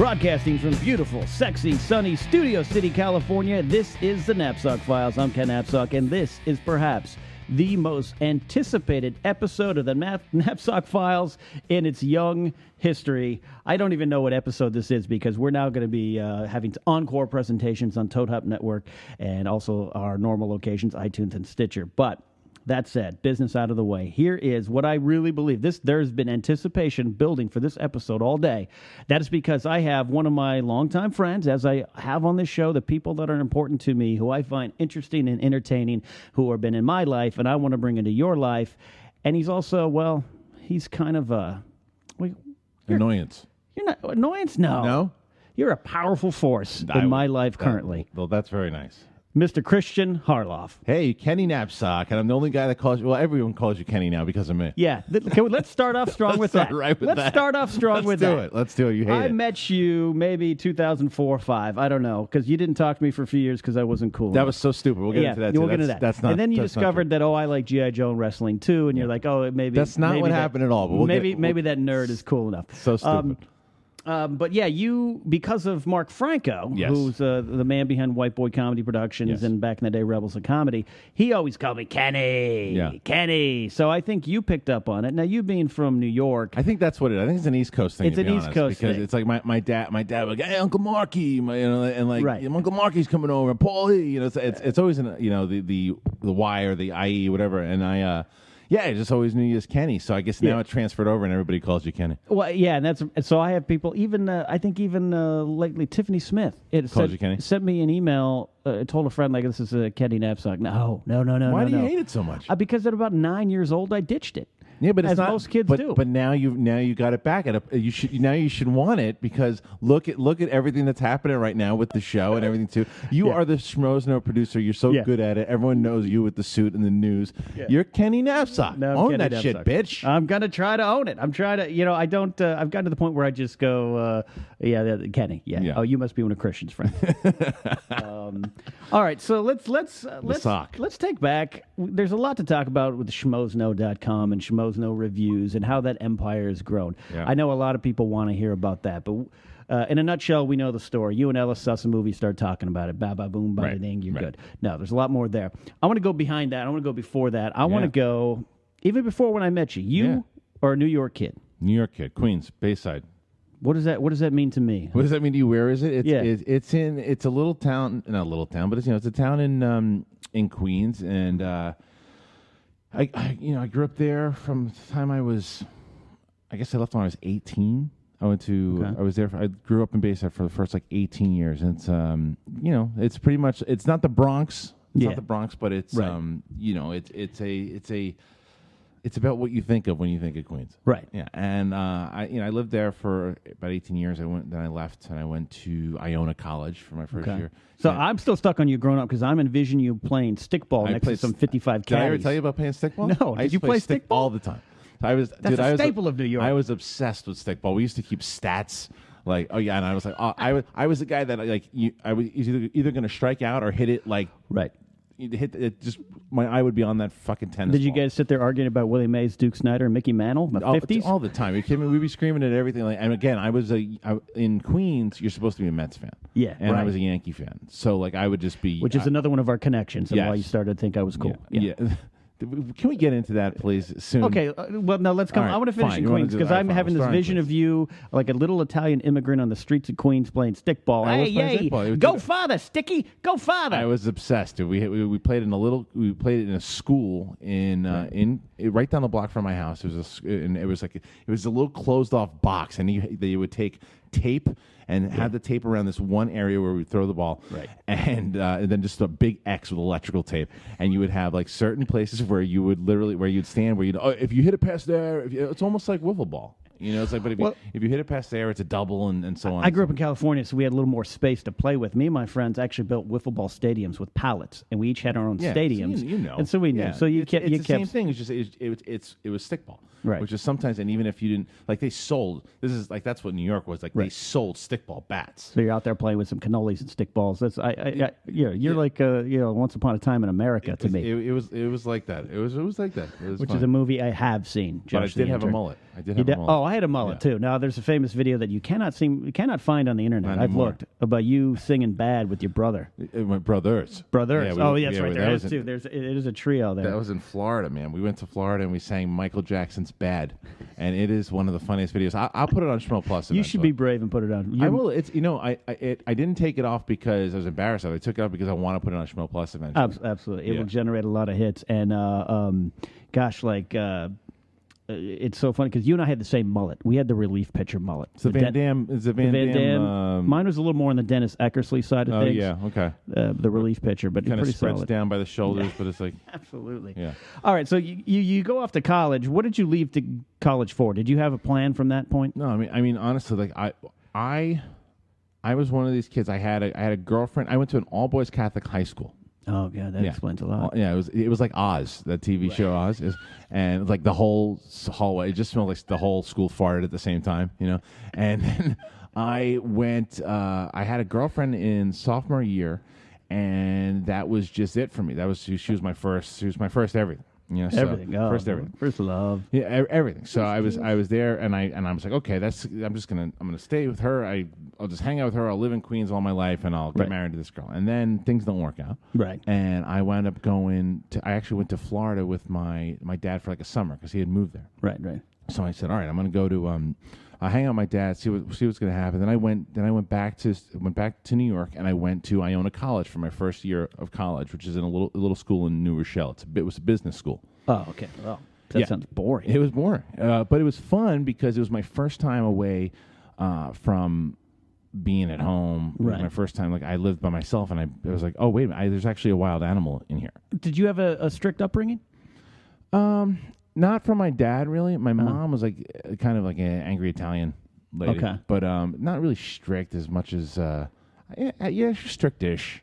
Broadcasting from beautiful, sexy, sunny Studio City, California, this is the Napzok Files. I'm Ken Napzok, and this is perhaps the most anticipated episode of the Napzok Files in its young history. I don't even know what episode this is because we're now going to be having encore presentations on Toad Hop Network and also our normal locations, iTunes and Stitcher. But that said, business out of the way. Here is what I really believe. There's been anticipation building for this episode all day. That is because I have one of my longtime friends, as I have on this show, the people that are important to me, who I find interesting and entertaining, who have been in my life, and I want to bring into your life. And he's also, well, he's kind of a... Annoyance. You're not... Annoyance? No. No? You're a powerful force in my life currently. Well, that's very nice. Mr. Kristian Harloff. Hey, Kenny Napzok, and I'm the only guy that calls you. Well, everyone calls you Kenny now because of me. Yeah, let's start off strong with that. Let's start off strong with that. Let's do it. You hate it. I met you maybe 2004 or 5. I don't know, because you didn't talk to me for a few years because I wasn't cool. That was so stupid. We'll get into that. We'll get into that. That's not. And then you discovered that I like G.I. Joe and wrestling too, and you're like, oh, maybe that's not what happened at all. But maybe that nerd is cool enough. So stupid. But yeah, you, because of Mark Franco, yes, who's the man behind White Boy Comedy Productions, yes, and back in the day, Rebels of Comedy, he always called me Kenny, Kenny. So I think you picked up on it. Now, you being from New York, I think that's what it is. I think it's an East Coast thing. It's an East Coast because thing. It's like my dad would go, hey, Uncle Marky, and like right, Uncle Marky's coming over, Paulie. It's always in the Y or the IE, whatever, and I just always knew you as Kenny. So I guess now it transferred over, and everybody calls you Kenny. Well, yeah, and so I have people. Even I think lately Tiffany Smith called you Kenny. Sent me an email. Told a friend like this is Kenny Napzok. No. Why do you hate it so much? Because at about 9 years old, I ditched it. Yeah, but it's as not, most kids do. But now you got it back. You should want it because look at everything that's happening right now with the show and everything too. You are the Schmozno producer. You're so good at it. Everyone knows you with the suit and the news. Yeah. You're Kenny Napzok. No, own Kenny that Napzok. Shit, bitch. I'm gonna try to own it. I'm trying to. I don't. I've gotten to the point where I just go, Kenny. Yeah. Oh, you must be one of Christian's friends. All right, so let's take back. There's a lot to talk about with Schmozno.com and Schmozno reviews and how that empire has grown. Yeah. I know a lot of people want to hear about that, but in a nutshell, we know the story. You and Ellis saw some movie, start talking about it. Ba ba boom, ba ding, you're good. No, there's a lot more there. I want to go behind that. I want to go before that. I want to go even before when I met you. You are a New York kid. New York kid, Queens, Bayside. What does that mean to me? What does that mean to you? Where is it? It's a little town, not a little town, but it's a town in Queens, and I grew up there from the time I left when I was 18. I grew up in Bayside for the first 18 years, and it's it's pretty much, it's not the Bronx, not the Bronx, but it's it's about what you think of when you think of Queens. Right. Yeah. And I lived there for about 18 years. Then I left and I went to Iona College for my first year. So I'm still stuck on you growing up because I'm envisioning you playing stickball next to some 55 caddies. Did I ever tell you about playing stickball? No. Did you play stickball? All the time. That's a staple of New York. I was obsessed with stickball. We used to keep stats. And I was like, I was the guy that I was either going to strike out or hit it right. Hit it, just my eye would be on that fucking tennis Did you guys sit there arguing about Willie Mays, Duke Snider, and Mickey Mantle in the 50s? All the time. We'd be screaming at everything. And again, in Queens, you're supposed to be a Mets fan. Yeah, and I was a Yankee fan. So I would just be... Which is another one of our connections and why you started to think I was cool. Yeah. Can we get into that, please, soon? Okay, well, now let's come. Right, I want to finish in Queens because I'm having this vision of you like a little Italian immigrant on the streets of Queens playing stickball. Hey, go father, Sticky, go father. I was obsessed, dude. We played it in a school right down the block from my house. It was a little closed off box, and they would take tape and have the tape around this one area where we throw the ball, right? And then just a big X with electrical tape, and you would have certain places where you would you'd stand where if you hit it past there, it's almost like wiffle ball. It's like, but if you hit it past there, it's a double, and so on. I grew up in California, so we had a little more space to play with. Me and my friends actually built wiffle ball stadiums with pallets, and we each had our own stadiums. So and so we knew. So it's the same thing. It's just it was stickball. Right. Which is sometimes, and even if you didn't, like they sold, this is like, that's what New York was, like they sold stickball bats. So you're out there playing with some cannolis and stick balls. That's you're like Once Upon a Time in America to me. It was like that. It was like that. Which is a movie I have seen. But I did have a mullet. Oh, I had a mullet too. Now there's a famous video that you cannot find on the internet. I've looked about you singing "Bad" with your brother. My brothers. Yeah, that's right. There is too. It is a trio there. That was in Florida, man. We went to Florida and we sang Michael Jackson's "Bad," and it is one of the funniest videos. I'll put it on Schmo Plus. You should be brave and put it on. I will. It's I didn't take it off because I was embarrassed. I took it off because I want to put it on Schmo Plus eventually. Absolutely, it will generate a lot of hits. And it's so funny because you and I had the same mullet. We had the relief pitcher mullet. It's the Van Damme. Mine was a little more on the Dennis Eckersley side of things. Oh, yeah, okay. The relief pitcher, but kind of pretty spreads solid. down by the shoulders, but it's like... Absolutely. Yeah. All right, so you go off to college. What did you leave to college for? Did you have a plan from that point? No, I mean, honestly, like I was one of these kids. I had a girlfriend. I went to an all-boys Catholic high school. Oh, yeah, that explains a lot. Yeah, it was like Oz, that TV show Oz, and like the whole hallway. It just smelled like the whole school farted at the same time, And then I went. I had a girlfriend in sophomore year, and that was just it for me. That was she was my first. She was my first everything. Everything. First everything. First love. Yeah, everything. So I was there, and I was like, okay, I'm gonna stay with her. I'll just hang out with her. I'll live in Queens all my life, and I'll get married to this girl. And then things don't work out. Right. And I wound up I actually went to Florida with my dad for like a summer because he had moved there. Right. So I said, all right, I'm gonna go to hang out with my dad, see what's gonna happen. Then I went back to New York, and I went to Iona College for my first year of college, which is in a little school in New Rochelle. It was a business school. Oh, okay. Well, that sounds boring. It was boring, but it was fun because it was my first time away from being at home. It was my first time. Like I lived by myself, and I was like, oh wait a minute, there's actually a wild animal in here. Did you have a strict upbringing? Not from my dad, really. My mom was like kind of like an angry Italian lady. Okay. But not really strict as much as strictish.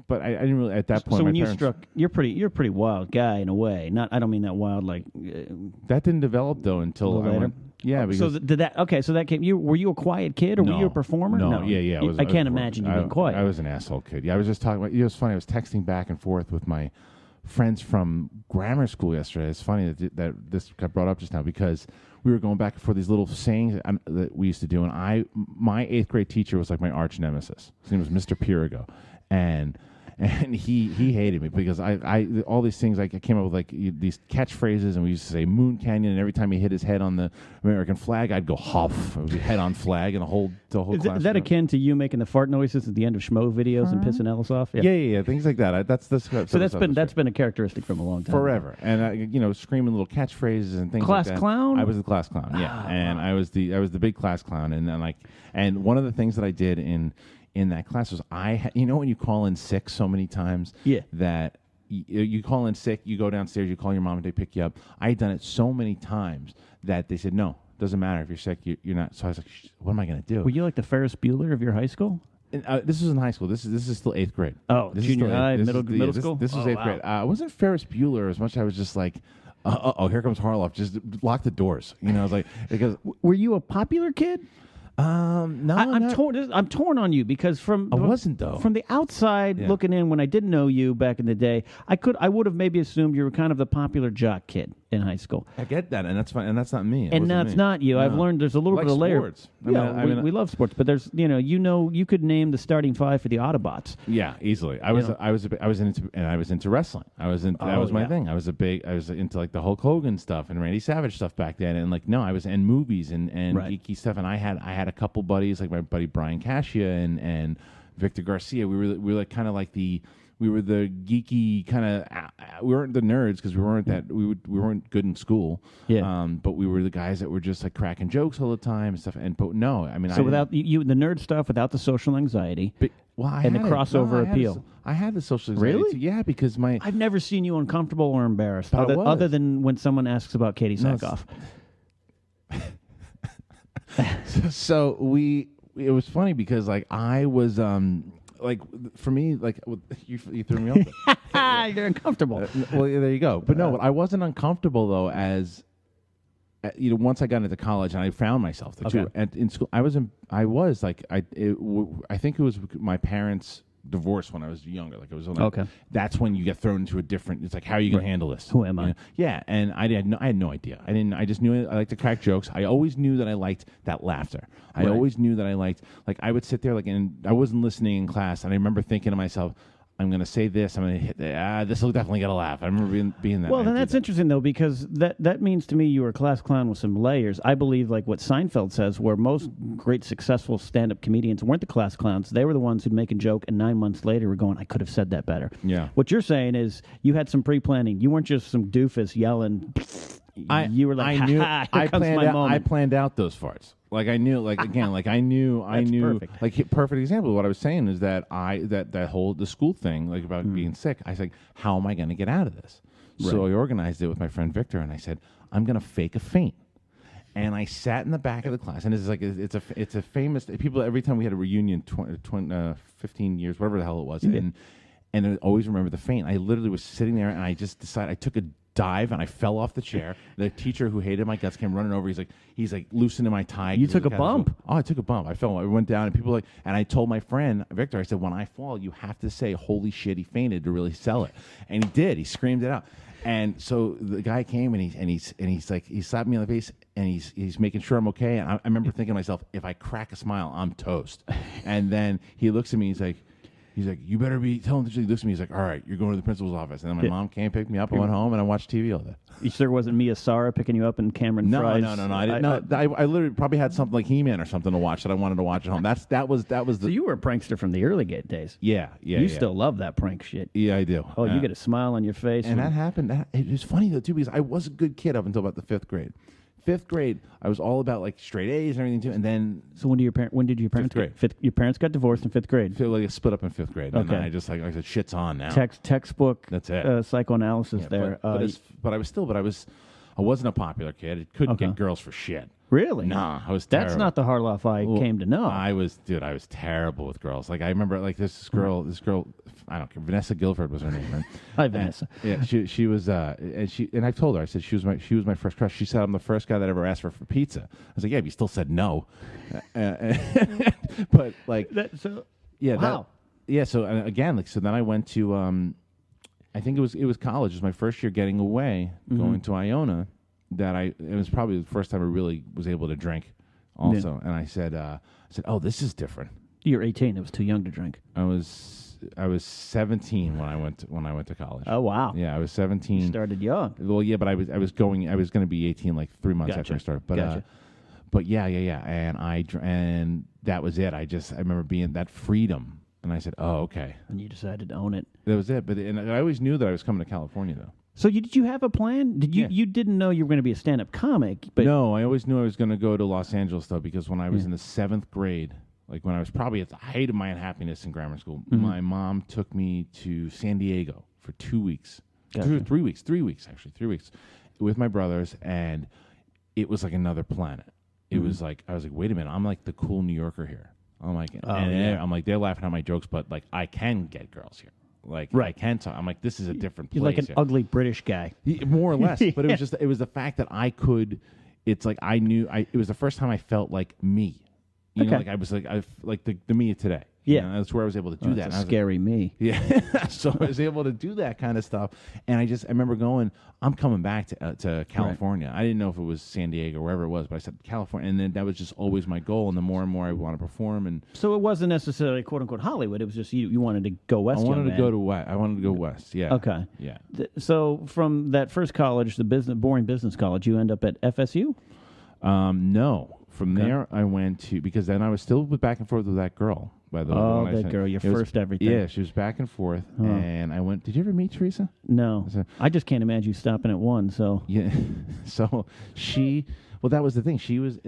But I didn't really at that point. So when you you're a pretty wild guy in a way. I don't mean that wild like. That didn't develop though until later. Yeah. Because so did that? Okay, so that came. Were you a quiet kid or were you a performer? No. Yeah. I can't imagine you being quiet. I was an asshole kid. Yeah, I was just talking about. It was funny. I was texting back and forth with my friends from grammar school yesterday. It's funny that this got brought up just now because we were going back and forth these little sayings that we used to do, and my 8th grade teacher was like my arch nemesis. His name was Mr. Pirigo, and he hated me because I all these things I came up with like these catchphrases, and we used to say Moon Canyon, and every time he hit his head on the American flag, I'd go huff. It would be head on flag, and the whole class. Is that akin to you making the fart noises at the end of Schmo videos and pissing Ellis off? Yeah, things like that. That's been a characteristic from a long time. Forever, and screaming little catchphrases and things class like that. Clown? I was the class clown, yeah, and I was the big class clown, and then and one of the things that I did in that class was when you call in sick so many times that you call in sick, you go downstairs, you call your mom and they pick you up. I had done it so many times that they said, no, doesn't matter if you're sick, you're not. So I was like, what am I going to do? Were you like the Ferris Bueller of your high school? This was in high school. This is still 8th grade. Oh, junior high, middle school? This was 8th grade. I wasn't Ferris Bueller as much as I was just like, here comes Harloff. Just lock the doors. I was like, because... Were you a popular kid? No, I'm torn on you because I wasn't though. From the outside looking in, when I didn't know you back in the day, I would have maybe assumed you were kind of the popular jock kid in high school. I get that, and that's fine, and that's not me. And that's not you. No. I've learned there's a little bit of layer. Sports. We love sports, but there's you could name the starting 5 for the Autobots. Yeah, easily. I was into wrestling. That was my thing. I was into like the Hulk Hogan stuff and Randy Savage stuff back then, and I was in movies and geeky stuff, and I had a couple buddies like my buddy Brian Cascia and Victor Garcia. We were like kind of like we were the geeky kind of. We weren't the nerds because we weren't good in school. Yeah. But we were the guys that were just like cracking jokes all the time and stuff. So without the nerd stuff, without the social anxiety, the crossover appeal. I had the social anxiety. Really? Yeah, because I've never seen you uncomfortable or embarrassed, other than when someone asks about Katie Sackhoff. So it was funny because I was for me you threw me off. You're uncomfortable. Well, there you go. But no, I wasn't uncomfortable though as once I got into college and I found myself there too. And in school, I think it was my parents' divorce when I was younger. Like it was that's when you get thrown into a different. It's like, how are you going to handle this? Who am I? Yeah, and I had no idea. I just knew I liked to crack jokes. I always knew that I liked that laughter. I always knew that I liked, like, I would sit there and I wasn't listening in class, and I remember thinking to myself, I'm going to say this. I'm going to hit this will definitely get a laugh. I remember being that. Well, then that's interesting, though, because that means to me you were a class clown with some layers. I believe, like what Seinfeld says, where most great successful stand-up comedians weren't the class clowns. They were the ones who'd make a joke, and 9 months later were going, I could have said that better. Yeah. What you're saying is you had some pre-planning. You weren't just some doofus yelling. You were like, I planned out those farts. Like I knew, like again, like I knew. Perfect. Like perfect example of what I was saying is that that whole the school thing, like about being sick. I was like, how am I going to get out of this? Right. So I organized it with my friend Victor, and I said, I'm going to fake a faint. And I sat in the back of the class, and this is like it's a famous people. Every time we had a reunion, 15 years, whatever the hell it was, and I always remember the faint. I literally was sitting there, and I just decided I took a dive and I fell off the chair. The teacher who hated my guts came running over. He's like loosening my tie. You took a bump. Oh, I took a bump. I fell. I went down, and people and I told my friend Victor, I said, when I fall, you have to say, "Holy shit, he fainted," to really sell it. And he did. He screamed it out. And so the guy came and he's like, he slapped me on the face and he's making sure I'm okay. And I remember thinking to myself, if I crack a smile, I'm toast. And then he looks at me. He's like, you better be telling the truth. He looks at me. He's like, all right, you're going to the principal's office. And then my mom came, picked me up. I went home and I watched TV all day. You sure it wasn't Mia Sara picking you up in Cameron Fry's? No. I didn't. I literally probably had something like He-Man or something to watch that I wanted to watch at home. That was the. So you were a prankster from the early days. Yeah. You still love that prank shit. Yeah, I do. Oh, you get a smile on your face. And that happened. It was funny though too, because I was a good kid up until about the 5th grade. 5th grade, I was all about like straight A's and everything too. And then, so when did your parents? 5th grade. Your parents got divorced in 5th grade. Feel like it split up in 5th grade. And okay. I just I said, shit's on now. Textbook. That's it. Psychoanalysis there. But I wasn't a popular kid. I couldn't get girls for shit. Really? Nah, I was terrible. That's not the Harloff I came to know. I was terrible with girls. Like I remember, like this girl, I don't care. Vanessa Guilford was her name. Right? Hi, Vanessa. Yeah, she was, and I told her, I said she was my first crush. She said I'm the first guy that ever asked her for pizza. I was like, yeah, but you still said no. But like that. So yeah, wow. So again, so then I went to, I think it was college. It was my first year getting away, going to Iona. It was probably the first time I really was able to drink also. Yeah. And I said, oh, this is different. You're 18. It was too young to drink. I was 17 when I went to college. Oh, wow. Yeah, I was 17. You started young. Well, yeah, but I was going to be 18 like 3 months after I started. But but yeah. And that was it. I remember being that freedom. And I said, oh, okay. And you decided to own it. That was it. And I always knew that I was coming to California though. So did you have a plan? You didn't know you were going to be a stand-up comic? But no, I always knew I was going to go to Los Angeles though, because when I was in the 7th grade, like when I was probably at the height of my unhappiness in grammar school, my mom took me to San Diego for 2 weeks, gotcha. 3 weeks, 3 weeks actually, 3 weeks, with my brothers, and it was like another planet. It was like I was like, wait a minute, I'm like the cool New Yorker here. I'm like, I'm like they're laughing at my jokes, but like I can get girls here. Like I can talk. I'm like, this is a different place. You're like an ugly British guy, more or less. But it was the fact that I could. It's like I knew. It was the first time I felt like me. You know, like I was like the me of today. Yeah, you know, that's where I was able to do that. That's a scary me. Yeah, so I was able to do that kind of stuff, and I remember going, I'm coming back to California. Right. I didn't know if it was San Diego or wherever it was, but I said California, and then that was just always my goal. And the more and more I want to perform, and so it wasn't necessarily quote unquote Hollywood. It was just you wanted to go west. I wanted to go to west. I wanted to go west. Yeah. Okay. Yeah. So from that first college, the boring business college, you end up at FSU. No. From there, I went to, because then I was still back and forth with that girl. By the way, oh, that girl, your first everything. Yeah, she was back and forth, and I went. Did you ever meet Teresa? No, I just can't imagine you stopping at one. So yeah, so she. Well, that was the thing. She was.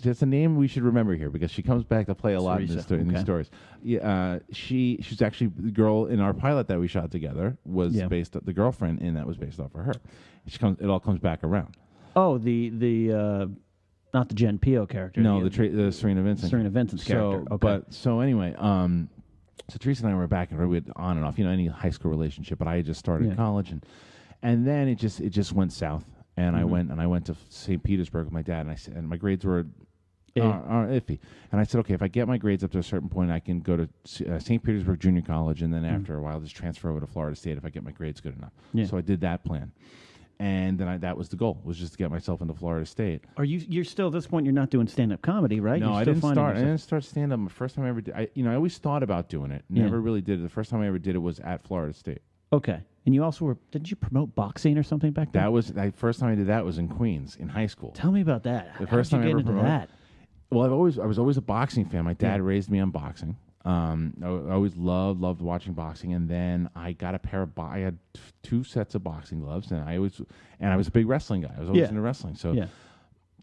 That's a name we should remember here because she comes back to play a lot in these stories. Yeah, she's actually the girl in our pilot that we shot together was based the girlfriend, and that was based off of her. It all comes back around. Oh, the not the Jen Pio character. No, the Serena Vincent. Serena Vincent's character. Okay. But so anyway, so Teresa and I were back and we had on and off, any high school relationship. But I had just started college, and then it just went south. and I went to St. Petersburg with my dad, and I said, and my grades were iffy. And I said, okay, if I get my grades up to a certain point, I can go to St. Petersburg Junior College, and then after a while, just transfer over to Florida State if I get my grades good enough. Yeah. So I did that plan. And then that was the goal, was just to get myself into Florida State. You're still, at this point, you're not doing stand-up comedy, right? No, I didn't start stand-up. The first time I ever did, I always thought about doing it. Never really did it. The first time I ever did it was at Florida State. Okay. And you also didn't you promote boxing or something back then? The first time I did that was in Queens, in high school. Tell me about that. The first time I ever promoted that. Well, I was always a boxing fan. My dad raised me on boxing. I always loved watching boxing, and then I got I had 2 sets of boxing gloves, and I was a big wrestling guy. I was always into wrestling. So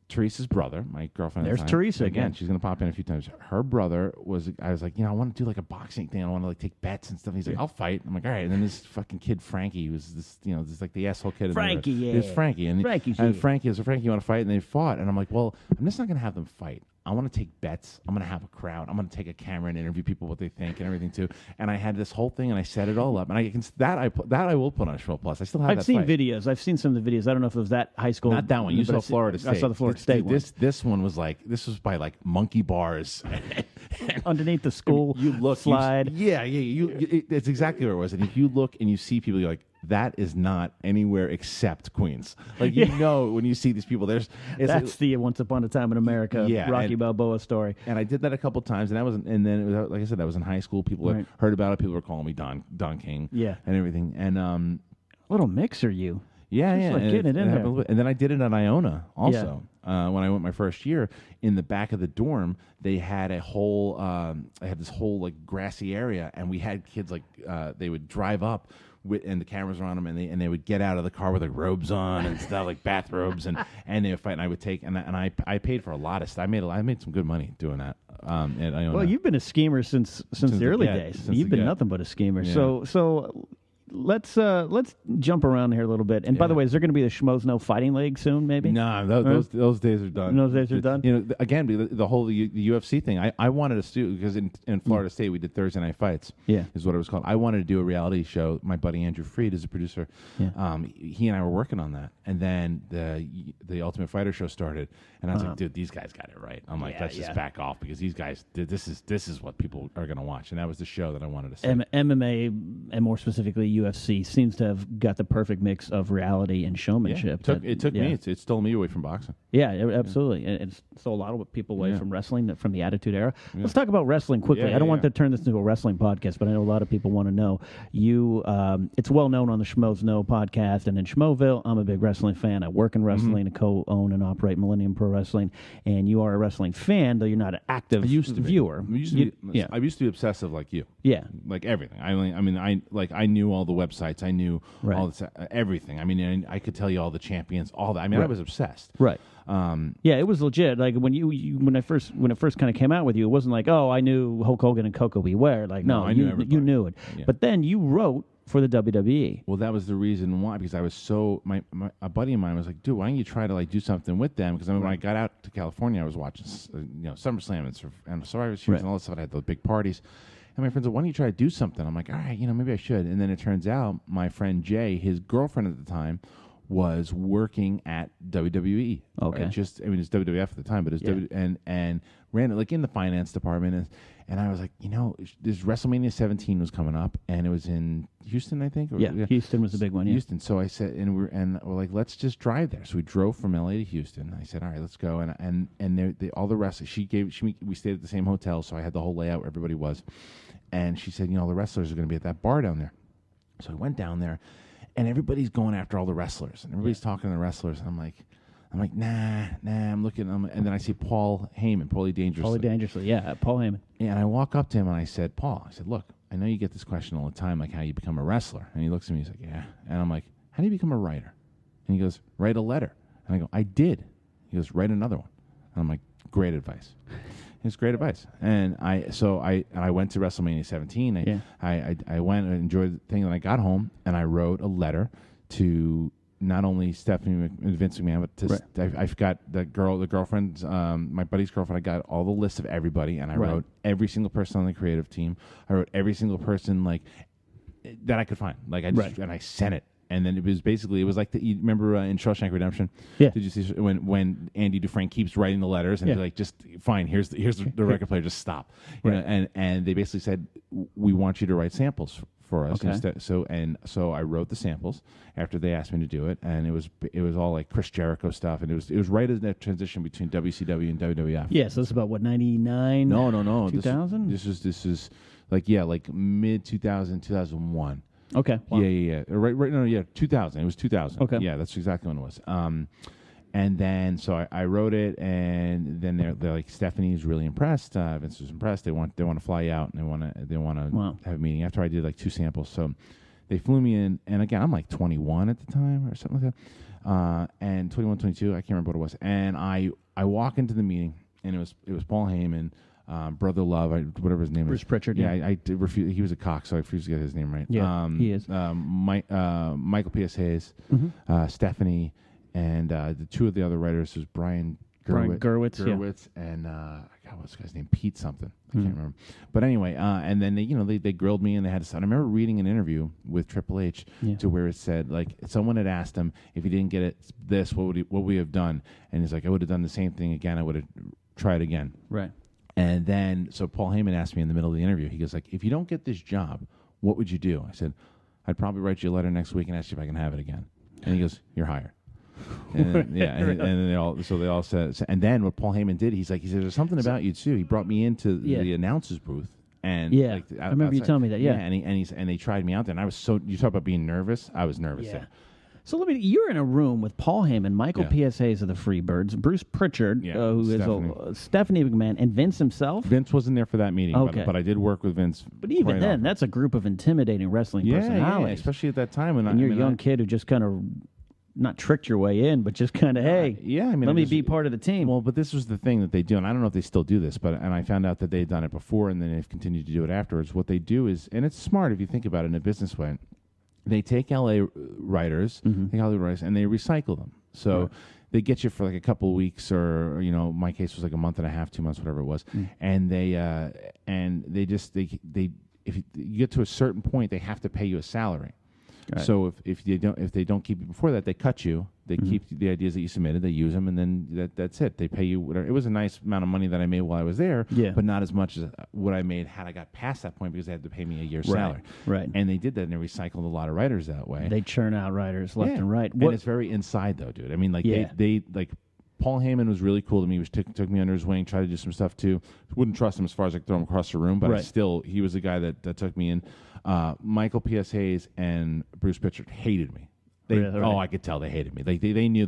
Teresa's brother, my girlfriend. There's Teresa again. She's gonna pop in a few times. Her brother I was like, I want to do like a boxing thing. I want to like take bets and stuff. He's like, I'll fight. I'm like, all right. And then this fucking kid Frankie, who was this like the asshole kid. Frankie, It was Frankie, and Frankie was Frankie. You want to fight? And they fought, and I'm like, well, I'm just not gonna have them fight. I want to take bets. I'm going to have a crowd. I'm going to take a camera and interview people what they think and everything too. And I had this whole thing and I set it all up. And I will put on Schmo Plus. I still have. I've seen videos. I've seen some of the videos. I don't know if it was that high school. Not that one. You saw Florida State. I saw the Florida State one. This one was by like monkey bars. Underneath the school slide. It's exactly where it was. And if you look and you see people, you're like, that is not anywhere except Queens. Like, when you see these people, that's the Once Upon a Time in America Rocky Balboa story. And I did that a couple times, and then it was, like I said, that was in high school. People heard about it. People were calling me Don King. Yeah. And everything. And little mixer, you. Yeah, just like getting it in there. And then I did it at Iona also. When I went my first year, in the back of the dorm, they had a whole, I had this whole like grassy area, and we had kids like they would drive up. And the cameras were on them, and they would get out of the car with like robes on and stuff, like bathrobes, and they would fight. And I would take and I paid for a lot of stuff. I made some good money doing that. At Iona. Well, you've been a schemer since the early days. You've been nothing but a schemer. Yeah. So let's jump around here a little bit. And by the way, is there going to be the Schmoes No Fighting League soon? Maybe. No, those days are done. Those days are done. Again, the whole the UFC thing. I wanted to do because in Florida State we did Thursday Night Fights. Yeah, is what it was called. I wanted to do a reality show. My buddy Andrew Freed is a producer. Yeah. He and I were working on that, and then the Ultimate Fighter show started, and I was like, dude, these guys got it right. I'm like, let's just back off because these guys, this is what people are going to watch, and that was the show that I wanted to see. MMA, and more specifically UFC, seems to have got the perfect mix of reality and showmanship. It stole me away from boxing. Yeah, absolutely. And it stole a lot of people away from wrestling, from the Attitude Era. Let's talk about wrestling quickly. I don't want to turn this into a wrestling podcast, but I know a lot of people want to know. You, it's well known on the Schmoes Know podcast, and in Schmoville, I'm a big wrestling fan. I work in wrestling, and co-own and operate Millennium Pro Wrestling, and you are a wrestling fan, though you're not an active viewer. I used to be obsessive like you. Yeah. Like everything. I knew all the websites. I knew all this, everything. I mean, I could tell you all the champions, all that. I mean, I was obsessed. Right. It was legit. Like when when it first kind of came out with you, it wasn't like, oh, I knew Hulk Hogan and Coco Beware. Like, no, I knew everybody. You knew it. Yeah. But then you wrote for the WWE. Well, that was the reason why, because I was a buddy of mine was like, dude, why don't you try to like do something with them? Because when I got out to California, I was watching SummerSlam and Survivor Series and all that stuff. I had those big parties. And my friends said, why don't you try to do something? I'm like, all right, maybe I should. And then it turns out my friend Jay, his girlfriend at the time, was working at WWE. Okay. It's WWF at the time, but it's and ran it like in the finance department. And I was like, this WrestleMania 17 was coming up, and it was in Houston, I think. Houston was the big one. Yeah. Houston. So I said, and we're like, let's just drive there. So we drove from LA to Houston. I said, all right, let's go. And all the wrestlers, we stayed at the same hotel, so I had the whole layout where everybody was. And she said, the wrestlers are going to be at that bar down there. So I went down there, and everybody's going after all the wrestlers, and everybody's talking to the wrestlers. And I'm like, nah. I'm looking, and then I see Paul Heyman, Paulie Dangerously. Yeah, Paul Heyman. And I walk up to him and I said, Paul, look, I know you get this question all the time, like how you become a wrestler. And he looks at me, he's like, yeah. And I'm like, how do you become a writer? And he goes, write a letter. And I go, I did. He goes, write another one. And I'm like, great advice. It's great advice. And I went to WrestleMania 17. I went and enjoyed the thing, and I got home and I wrote a letter to not only Stephanie Vince McMahon, but to I got the girlfriend, my buddy's girlfriend. I got all the list of everybody, and I wrote every single person on the creative team. I wrote every single person like that I could find. Like and I sent it. and then it was like you remember in Shawshank Redemption? Yeah. Did you see when Andy Dufresne keeps writing the letters and they're like, just fine, here's the record player, just stop. You know, and they basically said, we want you to write samples for us. Okay. So I wrote the samples after they asked me to do it, and it was all like Chris Jericho stuff, and it was right as that transition between WCW and WWF. Yeah, so it's about what, 99? No. 2000? This is like mid 2000, 2001. Okay. Wow. Yeah. Right. No. Yeah. 2000. It was 2000. Okay. Yeah, that's exactly when it was. And then so I wrote it, and then they're like, Stephanie's really impressed. Vince was impressed. They want to fly you out, and they want to have a meeting. After I did like 2 samples, so they flew me in, and again I'm like 21 at the time or something like that, and 21, 22. I can't remember what it was. And I walk into the meeting, and it was Paul Heyman. Brother Love, whatever his name is. Bruce Pritchard. Yeah, I did refuse. He was a cock, so I refused to get his name right. Yeah, he is. Michael P.S. Hayes, Stephanie, and the 2 of the other writers was Brian Gerwitz, and what's the guy's name? Pete something. I can't remember. But anyway, and then they grilled me, and they had to. I remember reading an interview with Triple H to where it said, like, someone had asked him if he didn't get it what would we have done? And he's like, I would have done the same thing again. I would have tried again. Right. And then, so Paul Heyman asked me in the middle of the interview, he goes like, if you don't get this job, what would you do? I said, I'd probably write you a letter next week and ask you if I can have it again. And he goes, you're hired. And and they all said, and then what Paul Heyman did, he said, there's something about you too. He brought me into the announcer's booth. And I remember you telling me that. Yeah, and they tried me out there, and I was you talk about being nervous. I was nervous. Yeah. So you're in a room with Paul Heyman, Michael P.S. Hayes of the Freebirds, Bruce Pritchard, who is Stephanie McMahon, and Vince himself. Vince wasn't there for that meeting, but I did work with Vince. But even then, often. That's a group of intimidating wrestling personalities. Yeah, especially at that time. And you're a young kid who just kind of not tricked your way in, but just kind of, let me be part of the team. Well, but this was the thing that they do, and I don't know if they still do this, and I found out that they had done it before, and then they've continued to do it afterwards. What they do is, and it's smart if you think about it in a business way, they take LA writers, and they recycle them. So they get you for like a couple of weeks, or my case was like a month and a half, 2 months, whatever it was, and they if you get to a certain point, they have to pay you a salary. Right. So if they don't keep you before that, they cut you. They keep the ideas that you submitted. They use them, and then that's it. They pay you whatever. It was a nice amount of money that I made while I was there, but not as much as what I made had I got past that point, because they had to pay me a year's salary. Right. And they did that, and they recycled a lot of writers that way. They churn out writers left and right. And it's very inside though, dude. I mean, like they like. Paul Heyman was really cool to me. He took me under his wing, tried to do some stuff too. Wouldn't trust him as far as I could throw him across the room, but he was the guy that took me in. Michael P.S. Hayes and Bruce Pritchard hated me. I could tell they hated me. Like they knew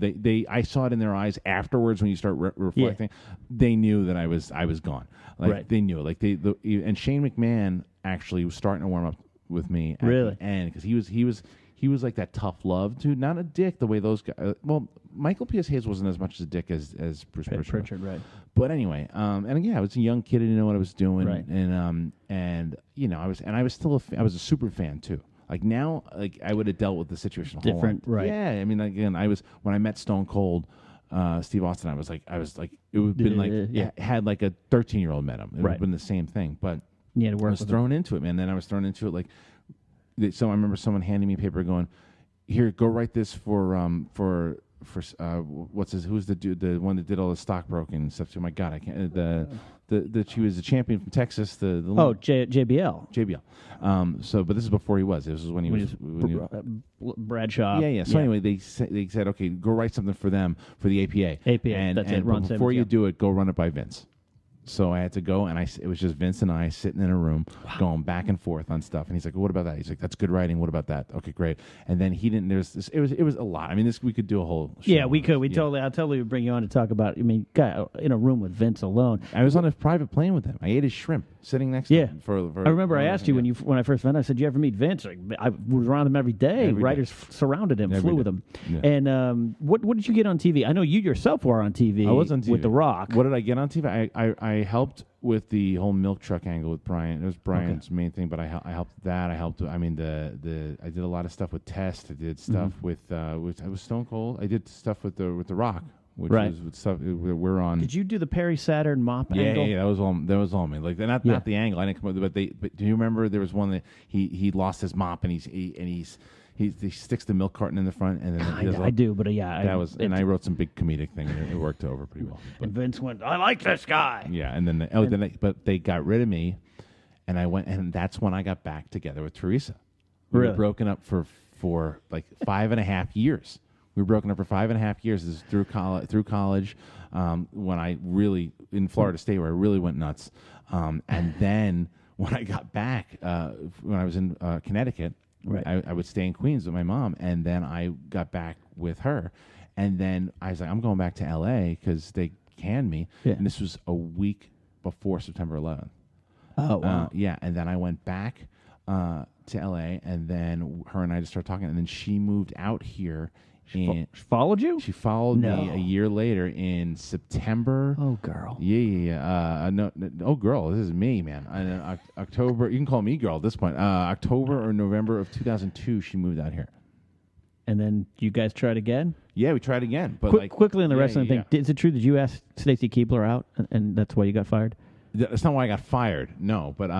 I saw it in their eyes afterwards when you start reflecting. They knew that I was gone. Like they knew. Like and Shane McMahon actually was starting to warm up with me at the end, because he was like that tough love dude, not a dick the way those guys. Well, Michael P.S. Hayes wasn't as much as a dick as Bruce Pritchard, right? But anyway, and again, I was a young kid, I didn't know what I was doing, right. and I was still I was a super fan too. Like now, like I would have dealt with the situation different, right? Yeah, I mean, again, when I met Stone Cold, Steve Austin, I was like, it would have been like had like a 13-year-old met him. It would have been the same thing, but you had to work. I was thrown into it, man. Then I was thrown into it like. So I remember someone handing me paper, going, "Here, go write this for who's the dude, the one that did all the stockbroking and stuff." Oh my God, I can't. She was a champion from Texas. JBL. But this is before he was. This is when he was Bradshaw. Yeah. So anyway, they said, okay, go write something for them for the APA. And that's it. But before you do it, go run it by Vince. So I had to go, and it was just Vince and I sitting in a room going back and forth on stuff. And he's like, well, what about that? He's like, that's good writing. What about that? Okay, great. And then he didn't, it was a lot. I mean, we could do a whole show. Yeah, we could. I'll totally bring you on to talk about, guy in a room with Vince alone. I was on a private plane with him. I ate his shrimp sitting next to him. I remember I asked you when I first met him, I said, you ever meet Vince? I was around him every day. Writers surrounded him, flew with him. Yeah. And what did you get on TV? I know you yourself were on TV. I was on TV. With The Rock. What did I get on TV? I helped with the whole milk truck angle with Brian. It was Brian's main thing, but I helped that. I helped. I mean, I did a lot of stuff with Test. I did stuff with Stone Cold. I did stuff with the Rock, which was with stuff we're on. Did you do the Perry Saturn mop angle? Yeah, that was all me. Like not the angle. I didn't come up with, but do you remember there was one that he lost his mop and he's he sticks the milk carton in the front, and then he does I do, but yeah, and I wrote some big comedic thing, and it worked over pretty well. But, and Vince went, I like this guy. yeah, and then but they got rid of me, and I went, and that's when I got back together with Teresa. We were broken up for like 5.5 years. We were broken up for 5.5 years. This is through college, when I really in Florida State, where I really went nuts, and then when I got back, when I was in Connecticut, I would stay in Queens with my mom, and then I got back with her, and then I was like, I'm going back to L.A. because they canned me, and this was a week before September 11th. Oh, wow. Yeah, and then I went back to L.A., and then her and I just started talking, and then she moved out here. She followed you? She followed me a year later in September. Oh, girl. Yeah. No, oh, girl, this is me, man. October, you can call me girl at this point. October or November of 2002, she moved out here. And then you guys tried again? Yeah, we tried again. But quickly on the wrestling thing, is it true that you asked Stacy Keibler out, and that's why you got fired? That's not why I got fired, no. But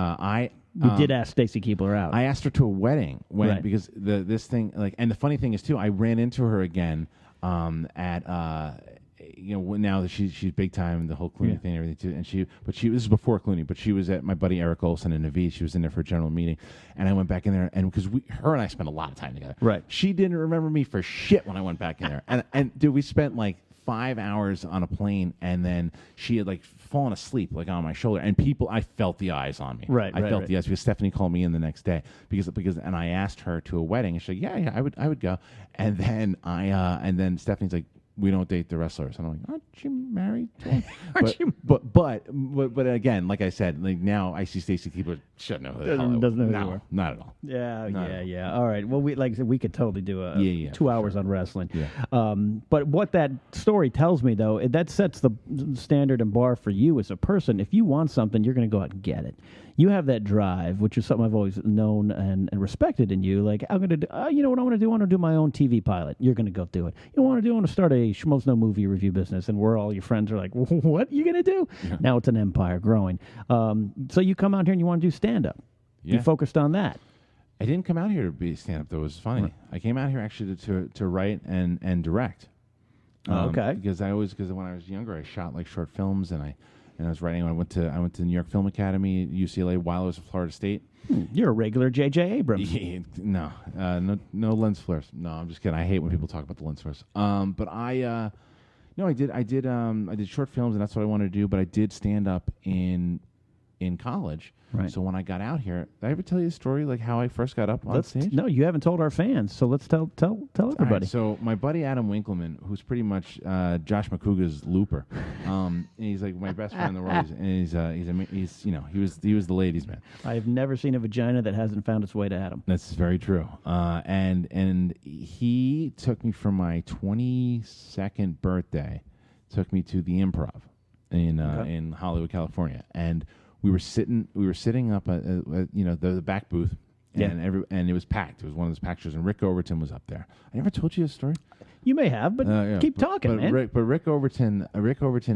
You did ask Stacy Keibler out. I asked her to a wedding because this thing, like, and the funny thing is too, I ran into her again at now that she's big time, the whole Clooney thing and everything too, and this is before Clooney, but she was at my buddy Eric Olson in Navid. She was in there for a general meeting, and I went back in there, and because her and I spent a lot of time together. Right. She didn't remember me for shit when I went back in there, and dude, we spent like 5 hours on a plane, and then she had like fallen asleep like on my shoulder, and I felt the eyes on me. I felt the eyes because Stephanie called me in the next day because and I asked her to a wedding, and she's like, yeah, I would go, and then and then Stephanie's like, we don't date the wrestlers, and I'm like, aren't you married to him? But again, like I said, like now I see Stacy Keibler, shouldn't know who the hell doesn't know who you no, are. not at all. Yeah. All right. Well, like I said, we could totally do 2 hours on wrestling. Yeah. But what that story tells me, though, that sets the standard and bar for you as a person. If you want something, you're going to go out and get it. You have that drive, which is something I've always known and respected in you. Like, I'm going to do, you know what I want to do? I want to do my own TV pilot. You're going to go do it. You know what I want to do? I want to start a Schmoes No Movie review business. And all your friends are like, what are you going to do? Yeah. Now it's an empire growing. So you come out here and you want to do stand-up. Yeah. You focused on that. I didn't come out here to be stand-up, though. It was funny. Right. I came out here actually to write and direct. Okay. Because when I was younger, I shot like short films, and I was writing. I went to the New York Film Academy at UCLA while I was at Florida State. You're a regular J.J. Abrams. No lens flares. No, I'm just kidding. I hate when people talk about the lens flares. But I did short films, and that's what I wanted to do. But I did stand up in college. Right. So when I got out here, did I ever tell you the story, like how I first got up on stage? No, you haven't told our fans, so let's tell everybody. Right, so my buddy Adam Winkleman, who's pretty much Josh McCouga's Looper, and he's like my best friend in the world, and he was the ladies' man. I've never seen a vagina that hasn't found its way to Adam. That's very true. And he took me for my 22nd birthday, took me to the Improv in Hollywood, California, and we were sitting up at the back booth, and it was packed. It was one of those packed shows, and Rick Overton was up there. I never told you this story. You may have, but keep talking, man. Rick Overton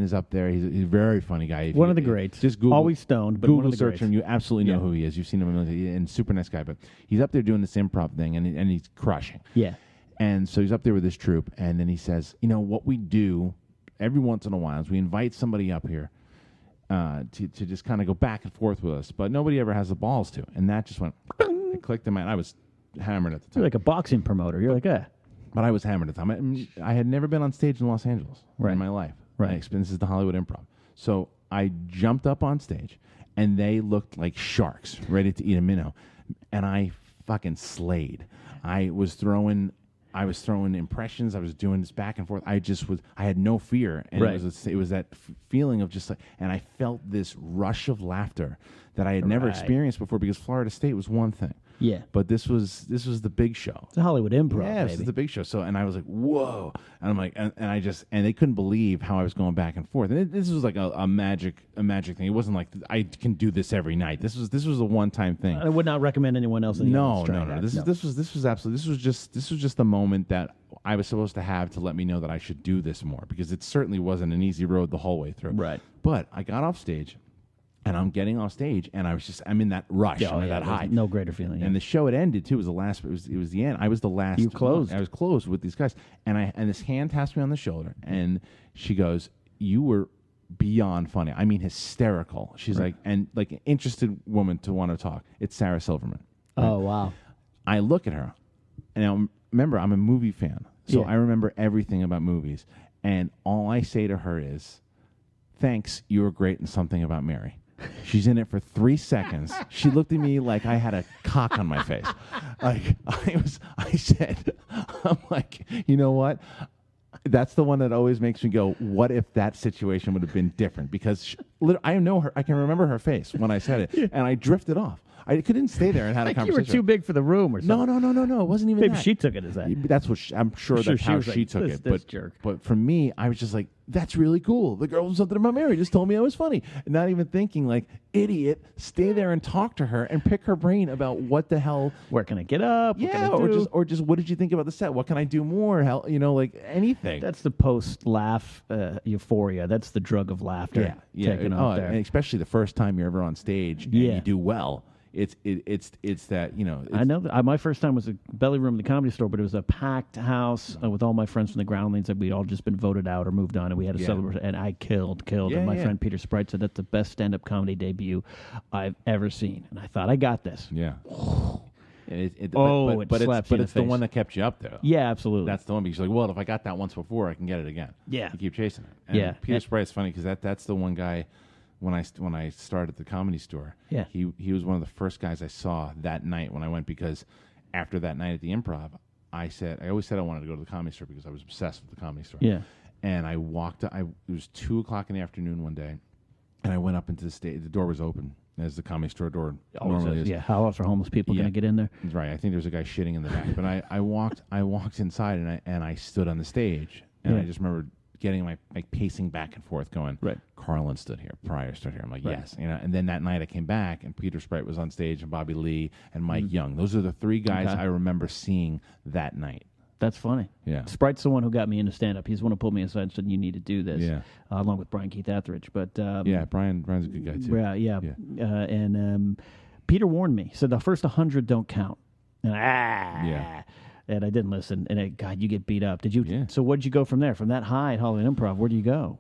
is up there. He's a very funny guy. One of the greats. Just Google, always stoned, but Google one of the search greats. him. You absolutely know who he is. You've seen him and super nice guy. But he's up there doing this improv thing, and he's crushing. Yeah. And so he's up there with his troupe, and then he says, what we do every once in a while is we invite somebody up here to just kind of go back and forth with us, but nobody ever has the balls to. And that just went, it clicked in my mind. I was hammered at the time. You're like a boxing promoter. You're like, But I was hammered at the time. I had never been on stage in Los Angeles in my life. Right. This is the Hollywood Improv. So I jumped up on stage, and they looked like sharks ready to eat a minnow. And I fucking slayed. I was throwing impressions. I was doing this back and forth. I had no fear, and it was that feeling of just like, and I felt this rush of laughter that I had never experienced before, because Florida State was one thing. Yeah. But this was the big show. It's a Hollywood Improv. Yeah, this is the big show. So, and I was like, whoa. And I'm like, and they couldn't believe how I was going back and forth. And this was like a magic thing. It wasn't like I can do this every night. This was a one-time thing. I would not recommend anyone else. No. This was just the moment that I was supposed to have to let me know that I should do this more, because it certainly wasn't an easy road the whole way through. Right. But I got off stage, And I'm getting off stage, and I'm in that rush, that high. No greater feeling. And the show had ended too. It was the last. It was the end. I was the last. You closed. I was closed with these guys, and this hand taps me on the shoulder, and she goes, "You were beyond funny. I mean, hysterical." She's like, and like an interested woman to want to talk. It's Sarah Silverman. Right? Oh wow. I look at her, and remember, I'm a movie fan, so I remember everything about movies, and all I say to her is, "Thanks, you were great in Something About Mary." She's in it for 3 seconds. She looked at me like I had a cock on my face. Like I said, I'm like, you know what? That's the one that always makes me go, what if that situation would have been different? Because I know her. I can remember her face when I said it, and I drifted off. I couldn't stay there and had a conversation. You were too big for the room or something. No. It wasn't even Maybe that. she took it as that. That's what I'm sure that's how she took it. This jerk. But for me, I was just like, that's really cool. The girl was Something About Mary just told me I was funny. And not even thinking like, idiot, stay there and talk to her and pick her brain about what the hell. Where can I get up? Yeah, or just what did you think about the set? What can I do more? Hell, like anything. That's the post-laugh euphoria. That's the drug of laughter. Yeah. Taken off there. And especially the first time you're ever on stage and you do well. It's that, I know that my first time was a belly room in the Comedy Store, but it was a packed house with all my friends from the Groundlings that we'd all just been voted out or moved on, and we had a celebration, and I killed. And my friend Peter Sprite said that's the best stand-up comedy debut I've ever seen, and I thought I got this. Yeah. But it's the one that kept you up though. Yeah, absolutely. That's the one because you're like, well, if I got that once before, I can get it again. Yeah. You keep chasing it. And Peter Sprite's funny because that's the one guy. When I started the Comedy Store, he was one of the first guys I saw that night when I went, because after that night at the Improv, I always said I wanted to go to the Comedy Store because I was obsessed with the Comedy Store. Yeah. And I walked. It was 2:00 in the afternoon one day, and I went up into the stage. The door was open, as the Comedy Store door normally is. Yeah. How else are homeless people going to get in there? Right. I think there was a guy shitting in the back, but I walked inside and I stood on the stage, and I just remember getting my pacing back and forth, going, right. Carlin stood here, Pryor stood here. I'm like, yes, And then that night I came back, and Peter Sprite was on stage, and Bobby Lee, and Mike Young. Those are the 3 guys I remember seeing that night. That's funny. Yeah, Sprite's the one who got me into stand-up. He's the one who pulled me aside and said, "You need to do this." Yeah, along with Brian Keith Etheridge. But Brian's a good guy too. Yeah. And Peter warned me. Said the first 100 don't count. And and I didn't listen. And God, you get beat up. Did you? Yeah. So where'd you go from there? From that high at Hollywood Improv, where do you go?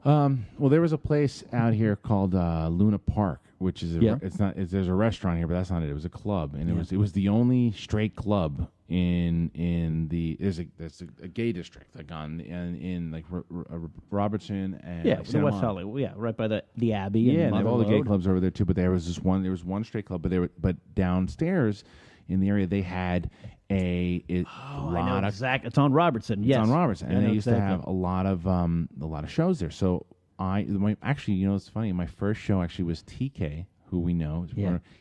Well, there was a place out here called Luna Park, which is there's a restaurant here, but that's not it. It was a club, and it was the only straight club in the there's a gay district like in like Robertson and the West Hollywood, right by the Abbey. Yeah, and they have all the Road. gay clubs over there too. But there was one straight club, but downstairs in the area they had it's on Robertson. Yes, it's on Robertson, and they used to have a lot of shows there. So it's funny. My first show actually was TK, who we know.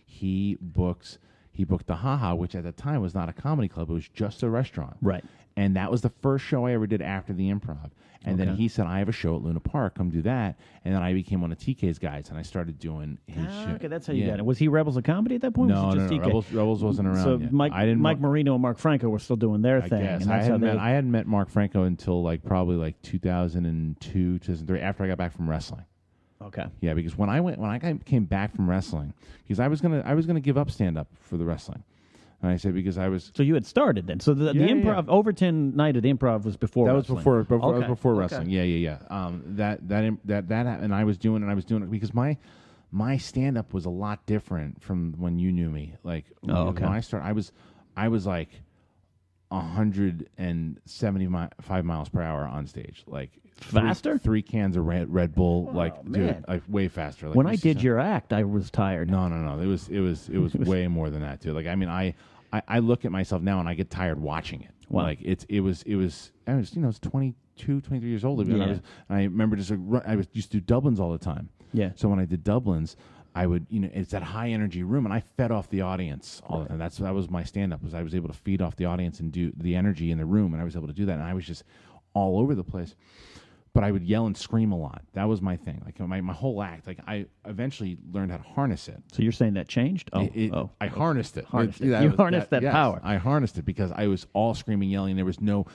He booked the Haha, which at the time was not a comedy club; it was just a restaurant. Right. And that was the first show I ever did after the Improv. And then he said, "I have a show at Luna Park. Come do that." And then I became one of TK's guys, and I started doing his show. Okay, that's how you got it. Was he Rebels of Comedy at that point? No, was it just TK? Rebels wasn't around so yet. Mike Marino and Mark Franco were still doing their thing. Guess. And I hadn't met Mark Franco until probably 2002, 2003, after I got back from wrestling. Okay. Yeah, because when I came back from wrestling, because I was gonna give up stand up for the wrestling. And I said because I was. So you had started then. So the Improv Overton night at the Improv was before. That wrestling. was before wrestling. Yeah. That and I was doing it because my stand up was a lot different from when you knew me. Like when I started, I was like 175 miles per hour on stage, like faster. 3 cans of Red Bull, dude, way faster. Like, when I did your act, I was tired. No. It was way more than that, dude. Like, I mean, I look at myself now and I get tired watching it. Wow. Like it was I was 22, 23 years old. And I remember I used to do Dublins all the time. Yeah. So when I did Dublins, I would, it's that high energy room, and I fed off the audience all the time. That was my stand up. Was I was able to feed off the audience and do the energy in the room, and I was able to do that. And I was just all over the place. But I would yell and scream a lot. That was my thing. Like my whole act. Like I eventually learned how to harness it. So you're saying that changed? I harnessed it. You harnessed that power. I harnessed it because I was all screaming, yelling. There was no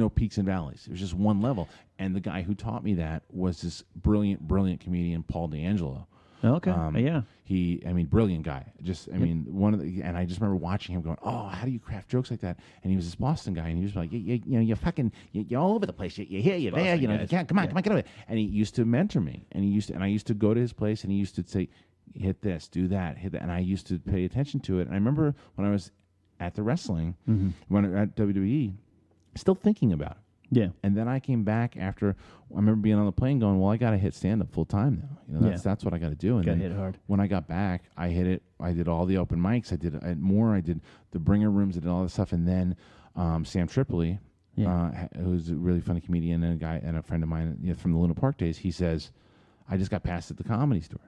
peaks and valleys. It was just one level. And the guy who taught me that was this brilliant comedian, Paul D'Angelo, Okay. Yeah. Brilliant guy. And I just remember watching him going, oh, how do you craft jokes like that? And he was this Boston guy, and he was like, you're all over the place. You're here, you're there, you can't, come on, get over it. And he used to mentor me, and I used to go to his place, and he used to say, hit this, do that, hit that, and I used to pay attention to it. And I remember when I was at the wrestling, when at WWE, still thinking about it. Yeah. And then I came back after. I remember being on the plane going, well, I got to hit stand up full time now. That's what I got to do. And got to hit hard. When I got back, I hit it. I did all the open mics. I did more. I did the bringer rooms. I did all this stuff. And then Sam Tripoli, who's a really funny comedian and a guy and a friend of mine from the Luna Park days, he says, I just got passed at the Comedy Store.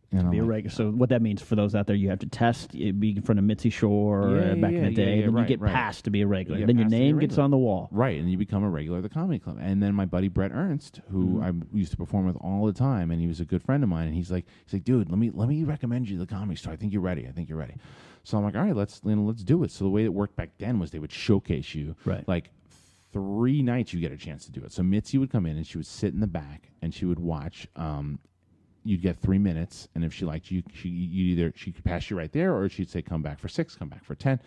Be a regular. So what that means for those out there, you have to test, be in front of Mitzi Shore back in the day, and then you get passed to be a regular. Then your name gets on the wall. Right, and you become a regular at the comedy club. And then my buddy Brett Ernst, who I used to perform with all the time, and he was a good friend of mine, and he's like, dude, let me recommend you the Comedy Store. I think you're ready. So I'm like, all right, let's do it. So the way it worked back then was they would showcase you. Right. Like 3 nights you get a chance to do it. So Mitzi would come in, and she would sit in the back, and she would watch. You'd get 3 minutes, and if she liked you, she could pass you right there, or she'd say, "Come back for 6, come back for 10."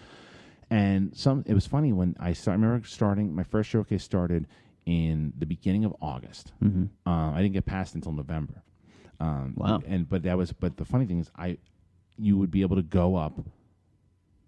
And it was funny when I remember starting my first showcase started in the beginning of August. I didn't get passed until November. Wow! But the funny thing is, you would be able to go up.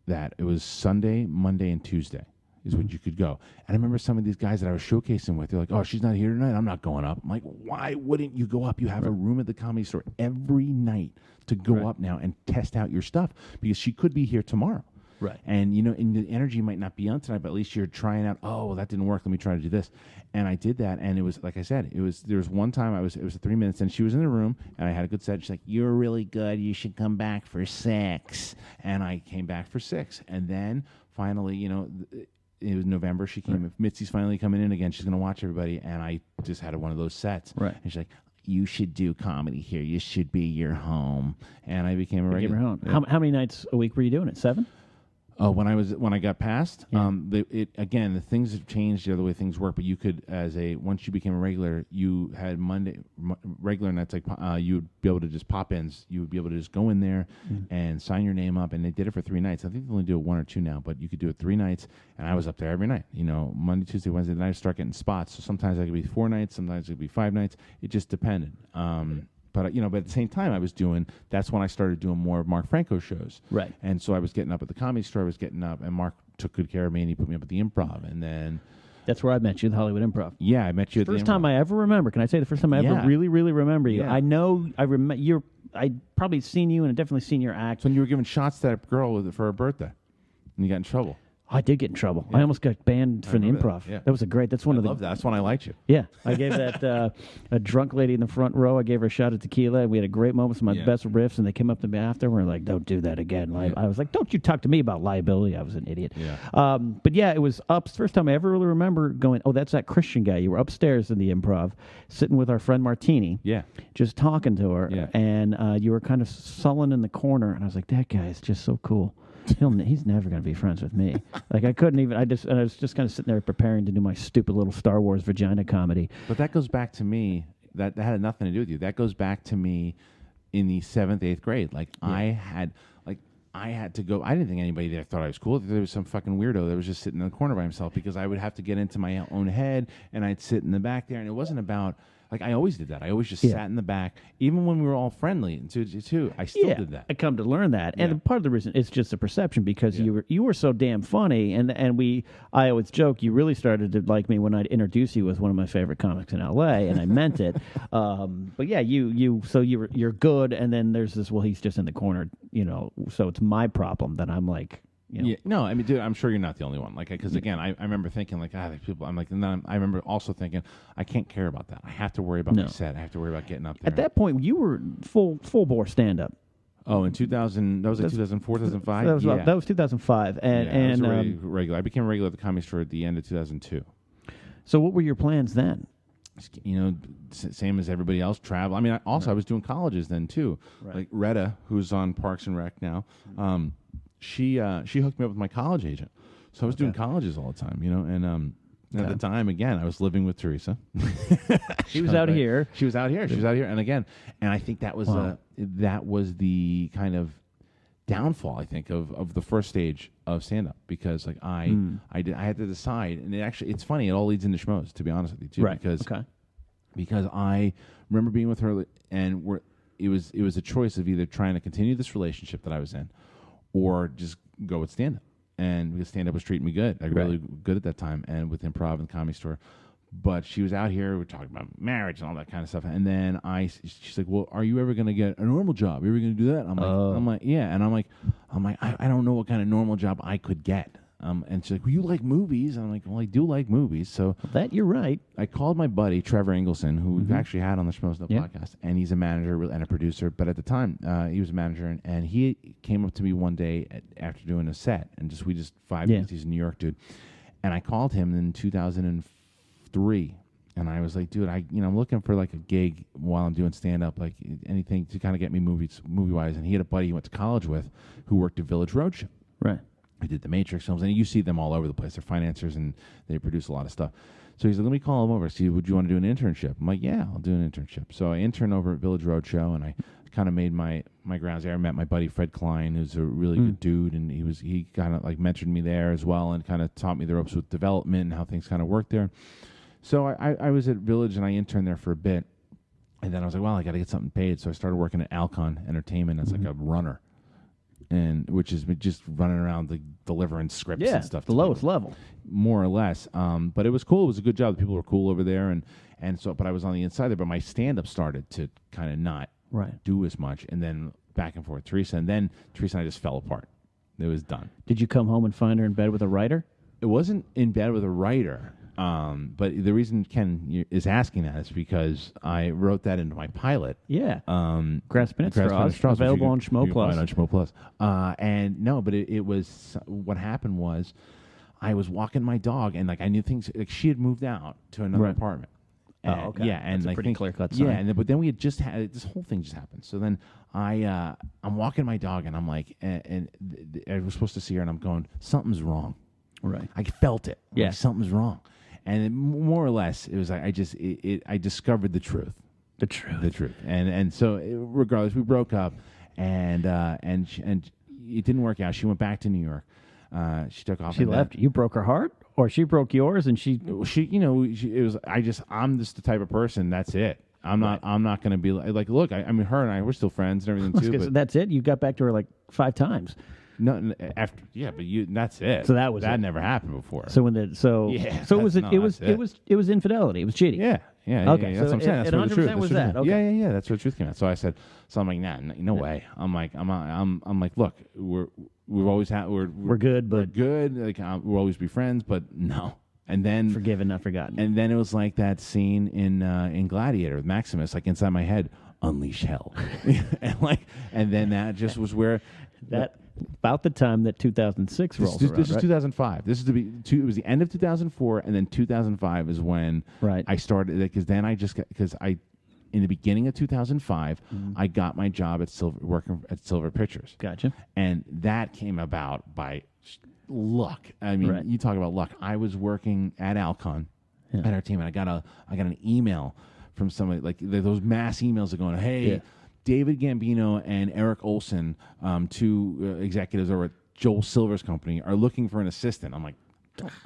That it was Sunday, Monday, and Tuesday. Is what you could go. And I remember some of these guys that I was showcasing with, they're like, oh, she's not here tonight, I'm not going up. I'm like, why wouldn't you go up? You have a room at the Comedy Store every night to go up now and test out your stuff, because she could be here tomorrow. Right. And, and the energy might not be on tonight, but at least you're trying out, oh, well, that didn't work, let me try to do this. And I did that, and it was, like I said, there was one time it was 3 minutes, and she was in the room, and I had a good set. She's like, you're really good, you should come back for 6. And I came back for 6. And then, finally, it was November. She came. If Mitzi's finally coming in again, she's going to watch everybody. And I just had one of those sets. Right. And she's like, you should do comedy here. You should be your home. And I became a regular. Home. Yeah. How many nights a week were you doing it? 7? When I got passed, the things have changed the other way things work. But you could, once you became a regular, you had regular nights, like you would be able to just pop ins. You would be able to just go in there and sign your name up. And they did it for 3 nights. I think they only do it 1 or 2 now, but you could do it 3 nights. And I was up there every night. Monday, Tuesday, Wednesday. Then I start getting spots. So sometimes I could be 4 nights. Sometimes it could be 5 nights. It just depended. But at the same time, that's when I started doing more of Mark Franco shows. Right. And so I was getting up at the Comedy Store. I was getting up, and Mark took good care of me, and he put me up at the Improv. And then that's where I met you, the Hollywood Improv. Yeah, I met you at the Improv. First time I ever remember. Can I say the first time I ever really, really remember you? Yeah. I know I'd probably seen you, and I'd definitely seen your act. It's when you were giving shots to that girl for her birthday, and you got in trouble. I did get in trouble. Yeah. I almost got banned from the Improv. Yeah. That was that's one of the. I love that. That's when I liked you. Yeah, I gave that a drunk lady in the front row. I gave her a shot of tequila, and we had a great moment. Some of my best riffs, and they came up to me after, and were like, "Don't do that again." I was like, "Don't you talk to me about liability." I was an idiot. Yeah. But yeah, it was first time I ever really remember going, "Oh, that's that Christian guy." You were upstairs in the Improv, sitting with our friend Martini. Yeah. Just talking to her. Yeah. And you were kind of sullen in the corner, and I was like, "That guy is just so cool." He's never going to be friends with me. Like I couldn't even. I was just kind of sitting there preparing to do my stupid little Star Wars vagina comedy. But that goes back to me. That had nothing to do with you. That goes back to me in the 7th, 8th grade. Like I had to go. I didn't think anybody there thought I was cool. There was some fucking weirdo that was just sitting in the corner by himself, because I would have to get into my own head, and I'd sit in the back there, and it wasn't about. Like, I always did that. I always just sat in the back. Even when we were all friendly, too, I still did that. I come to learn that. And part of the reason, it's just a perception, because you were so damn funny. And I always joke, you really started to like me when I'd introduce you as one of my favorite comics in L.A., and I meant it. But yeah, you're good, and then there's this, well, he's just in the corner, so it's my problem that I'm like... Yeah, no, I mean, dude, I'm sure you're not the only one. Like, because again, I remember thinking like, there's people. I'm like, and then I remember also thinking, I can't care about that. I have to worry about my set. I have to worry about getting up there. At that point, you were full bore stand up. Oh, in 2000, that was like 2004, 2005. That was 2005, and I was already regular. I became a regular at the Comedy Store at the end of 2002. So, what were your plans then? Same as everybody else, travel. I mean, I was doing colleges then too. Right. Like Retta, who's on Parks and Rec now. She hooked me up with my college agent, so I was doing colleges all the time, and At the time, again, I was living with Teresa. She was out here. She was out here. And again, and I think that was the kind of downfall, I think, of the first stage of stand-up, because like I had to decide, and it's funny, it all leads into schmoes, to be honest with you, too, right? Because I remember being with her, and it was a choice of either trying to continue this relationship that I was in, or just go with stand-up. And because stand-up was treating me good, really good at that time, and with improv and Comedy Store. But she was out here, we were talking about marriage and all that kind of stuff. And then she's like, "Well, are you ever going to get a normal job? Are you ever going to do that?" I'm like, yeah. And I'm like, I don't know what kind of normal job I could get. And she's like, "Well, you like movies?" And I'm like, "Well, I do like movies." So that you're right. I called my buddy Trevor Engelson, who we've actually had on the Schmoes Up podcast, and he's a manager and a producer. But at the time, he was a manager, and he came up to me one day after doing a set, and we just 5 minutes. He's a New York dude, and I called him in 2003, and I was like, "Dude, I'm looking for like a gig while I'm doing stand up, like anything to kind of get me movie wise." And he had a buddy he went to college with who worked at Village Roadshow. Right. I did the Matrix films, and you see them all over the place. They're financiers, and they produce a lot of stuff. So he's like, "Let me call him over. See, would you want to do an internship?" I'm like, "Yeah, I'll do an internship." So I interned over at Village Roadshow, and I kind of made my grounds there. I met my buddy Fred Klein, who's a really good dude, and he kind of like mentored me there as well, and kind of taught me the ropes with development and how things kind of work there. So I was at Village, and I interned there for a bit, and then I was like, "Well, I got to get something paid." So I started working at Alcon Entertainment as like a runner. And which is just running around delivering scripts and stuff. The lowest level, more or less. But it was cool. It was a good job. The people were cool over there, and so. But I was on the inside there. But my stand up started to kind of not do as much, and then back and forth Teresa, and then Teresa and I just fell apart. It was done. Did you come home and find her in bed with a writer? It wasn't in bed with a writer. But the reason Ken is asking that is because I wrote that into my pilot. Yeah. Grasping at Straws, available on Schmo Plus. On Schmo Plus. And no, but it was, what happened was I was walking my dog, and like I knew things, like she had moved out to another apartment. And, okay. Yeah, and that's a pretty clear-cut sign. Yeah, but then we had just had, this whole thing just happened. So then I'm walking my dog, and I'm like, and I was supposed to see her, and I'm going, something's wrong. Right. I felt it. Yeah. Like, something's wrong. And more or less, it was like I discovered the truth. The truth. And so regardless, we broke up, and it didn't work out. She went back to New York. She took off. She left. You broke her heart, or she broke yours, and she. It was. I'm just the type of person. That's it. I'm not going to be like. Look, I mean, her and I, we're still friends and everything too. But that's it. You got back to her like 5 times. No, after but that's it. So that never happened before. So it was infidelity. It was cheating. Yeah. Okay. That's what I'm saying. That's it where the truth. 100% was that. Okay. Yeah. That's where the truth came out. So I said, I'm like, nah, no way. I'm like, look, we've always had, we're good, but we're good. Like we'll always be friends, but no. And then forgiven, not forgotten. And then it was like that scene in Gladiator with Maximus, like inside my head, unleash hell, and then that just was where that. About the time that 2006 rolls around. This is 2005. This is it was the end of 2004, and then 2005 is when I started. Because then in the beginning of 2005, I got my job working at Silver Pictures. Gotcha. And that came about by luck. I mean, you talk about luck. I was working at Alcon at our team, and I got an email from somebody, like those mass emails that going, "Hey." Yeah. David Gambino and Eric Olson, two executives over at Joel Silver's company, are looking for an assistant. I'm like,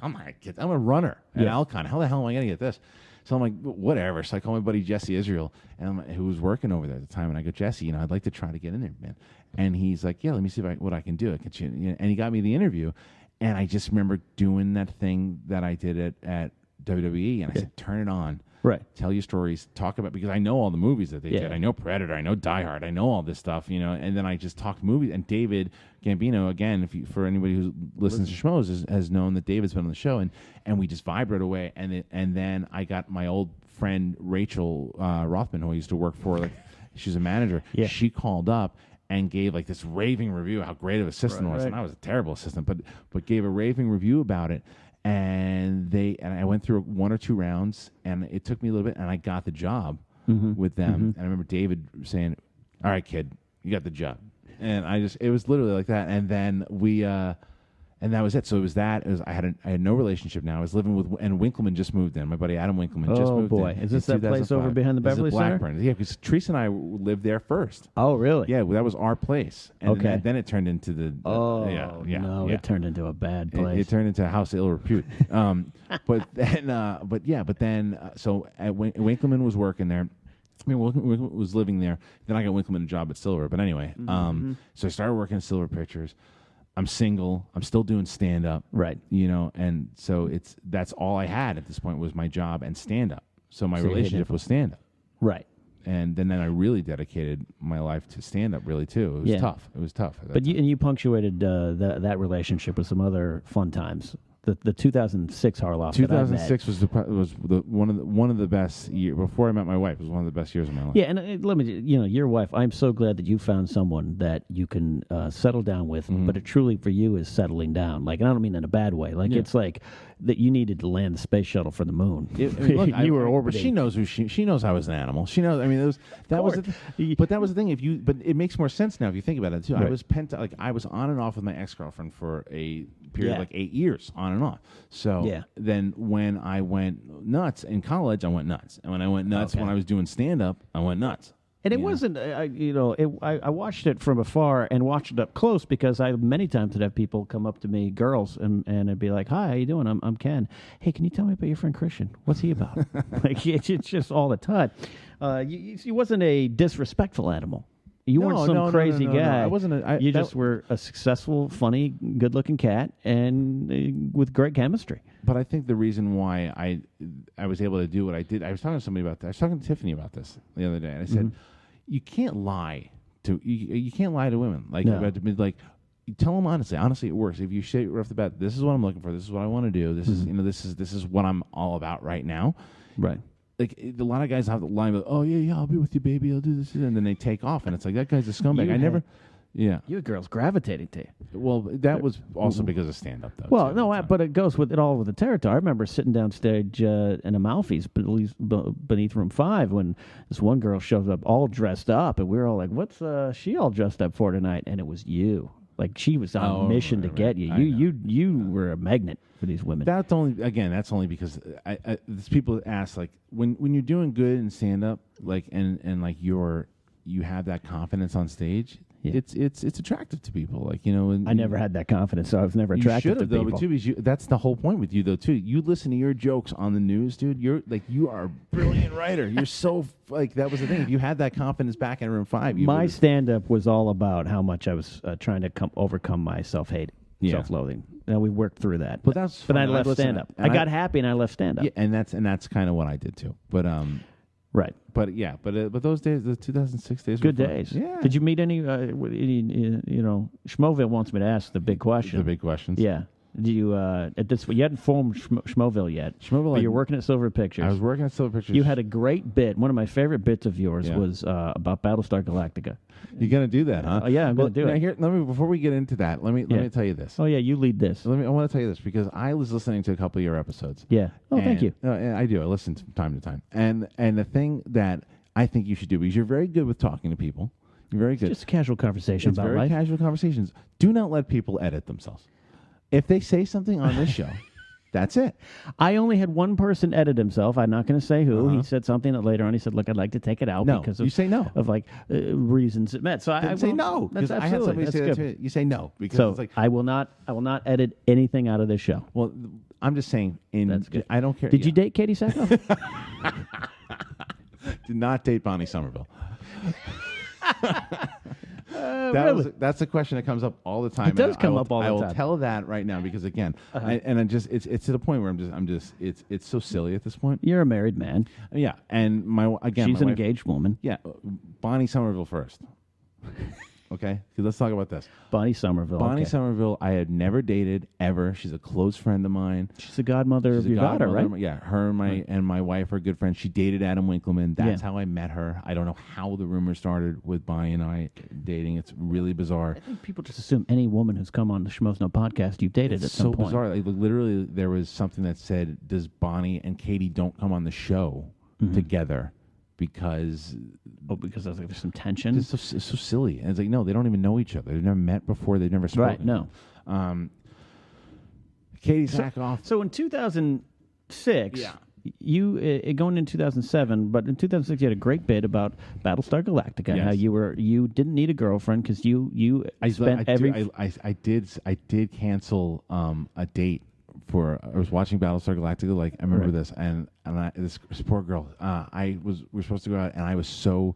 I'm a runner at Alcon. How the hell am I going to get this? So I'm like, whatever. So I call my buddy Jesse Israel, who was working over there at the time, and I go, Jesse, I'd like to try to get in there, man. And he's like, yeah, let me see what I can do. And he got me the interview, and I just remember doing that thing that I did at WWE, and I said, turn it on. Right. Tell your stories. Talk about, because I know all the movies that they did. I know Predator. I know Die Hard. I know all this stuff, and then I just talked movies. And David Gambino, again, for anybody who listens to Schmoes, has known that David's been on the show, and we just vibe right away. And then I got my old friend Rachel Rothman, who I used to work for. Like, she's a manager. Yeah. She called up and gave like this raving review how great of assistant was. And I was a terrible assistant, but gave a raving review about it. And I went through 1 or 2 rounds, and it took me a little bit, and I got the job with them. And I remember David saying, "All right, kid, you got the job." And it was literally like that. And then And that was it. So it was that. I had no relationship now. I was living with, and Winkleman just moved in. My buddy Adam Winkleman just moved in. Oh, boy. Is this that place over behind the Beverly Center? Blackburn. Yeah, because Teresa and I lived there first. Oh, really? Yeah, that was our place. And okay. then it turned into the... It turned into a bad place. It turned into a house of ill repute. So Winkleman was working there. I mean, Winkleman was living there. Then I got Winkleman a job at Silver. But anyway, so I started working at Silver Pictures. I'm single. I'm still doing stand-up. Right. And so that's all I had at this point was my job and stand-up. So my relationship was stand-up. Right. And then I really dedicated my life to stand-up, really, too. It was tough. It was tough. But you punctuated that relationship with some other fun times. The 2006 Harloff. 2006 was one of the best years. Before I met my wife, it was one of the best years of my life. Yeah, and let me, your wife. I'm so glad that you found someone that you can settle down with. But it truly for you is settling down. Like, and I don't mean in a bad way. Like it's like that you needed to land the space shuttle for the moon. You were orbiting. She knows she knows I was an animal. She knows. I mean, but that was the thing. But it makes more sense now if you think about it too. Right. I was on and off with my ex-girlfriend for a period of like 8 years, on and off. So then when I went nuts in college, I went nuts. And when I went nuts when I was doing stand-up, I went nuts. And it wasn't, I watched it from afar and watched it up close because I many times would have people come up to me, girls, and I'd be like, "Hi, how you doing? I'm Ken. Hey, can you tell me about your friend Kristian? What's he about?" Like it's just all the time. You wasn't a disrespectful animal. You weren't some crazy guy. No. I wasn't. You just were a successful, funny, good-looking cat, and with great chemistry. But I think the reason why I was able to do what I did, I was talking to somebody about that. I was talking to Tiffany about this the other day, and I said, "You can't lie to you can't lie to women. Like you tell them honestly. Honestly, it works. If you say right off the bat, this is what I'm looking for. This is what I want to do. This is this is what I'm all about right now. Right." Like a lot of guys have the line of, "Oh yeah, I'll be with you, baby. I'll do this," and then they take off, and it's like that guy's a scumbag. You had girls gravitating to you. Well, that was also because of stand-up, though. Well, but it goes with the territory. I remember sitting downstage in Amalfi's beneath room 5 when this one girl showed up all dressed up, and we were all like, "What's she all dressed up for tonight?" And it was you. Like she was on a mission to get you. You were a magnet for these women. That's only because there's people that ask like when you're doing good in stand up like and like you have that confidence on stage. Yeah. It's attractive to people, like And I never had that confidence, so I was never attracted to people. Though, too, that's the whole point with you, though. Too, you listen to your jokes on the news, dude. You are a brilliant writer. You're so that was the thing. If you had that confidence back in room 5, my stand-up was all about how much I was trying to overcome my self-hate, self-loathing. Now we worked through that, but I left stand-up. I got happy and I left stand-up. Yeah, and that's kind of what I did too. But Right, but those days, the 2006 days, good were days. Fun. Yeah. Did you meet any? Schmoville wants me to ask the big question. The big questions. Yeah. Do you you hadn't formed Schmoville yet? Schmoville, you're working at Silver Pictures. I was working at Silver Pictures. You had a great bit. One of my favorite bits of yours was about Battlestar Galactica. You're gonna do that, huh? Yeah, I'm gonna do it. Here, before we get into that, let me tell you this. Oh yeah, you lead this. I want to tell you this because I was listening to a couple of your episodes. Yeah. Oh, thank you. I do. I listen from time to time, and the thing that I think you should do because you're very good with talking to people. You're very good. Just a casual conversation about life. Casual conversations. Do not let people edit themselves. If they say something on this show, that's it. I only had one person edit himself. I'm not going to say who. He said something that later on he said, "Look, I'd like to take it out because of you say no of reasons it met." So I say no because I had somebody say that to you. You say no because it's like I will not edit anything out of this show. Well, I'm just saying. That's good. I don't care. Did you date Katie Sackhoff? Did not date Bonnie Somerville. That's a question that comes up all the time. It does come up all the time. I will tell that right now because again, it's to the point where it's so silly at this point. You're a married man. Yeah, and she's an engaged woman. Yeah, Bonnie Somerville first. Okay, let's talk about this. Bonnie Somerville. Somerville, I had never dated ever. She's a close friend of mine. She's the godmother of your daughter, right? Yeah, her and my wife are good friends. She dated Adam Winkleman. That's how I met her. I don't know how the rumor started with Bonnie and I dating. It's really bizarre. I think people just assume any woman who's come on the Schmoes No podcast you've dated at some point. It's so bizarre. Like, literally, there was something that said, "Does Bonnie and Katie don't come on the show together?" Because there's some tension. It's so silly. And it's like, no, they don't even know each other. They've never met before. They've never spoken. Right, no. Katie Sackhoff. So in 2006, Yeah. you going in 2007, but in 2006 you had a great bit about Battlestar Galactica and Yes. how you didn't need a girlfriend because you spent I did cancel a date for. I was watching Battlestar Galactica. Like I remember this, and this poor girl. We were supposed to go out, and I was so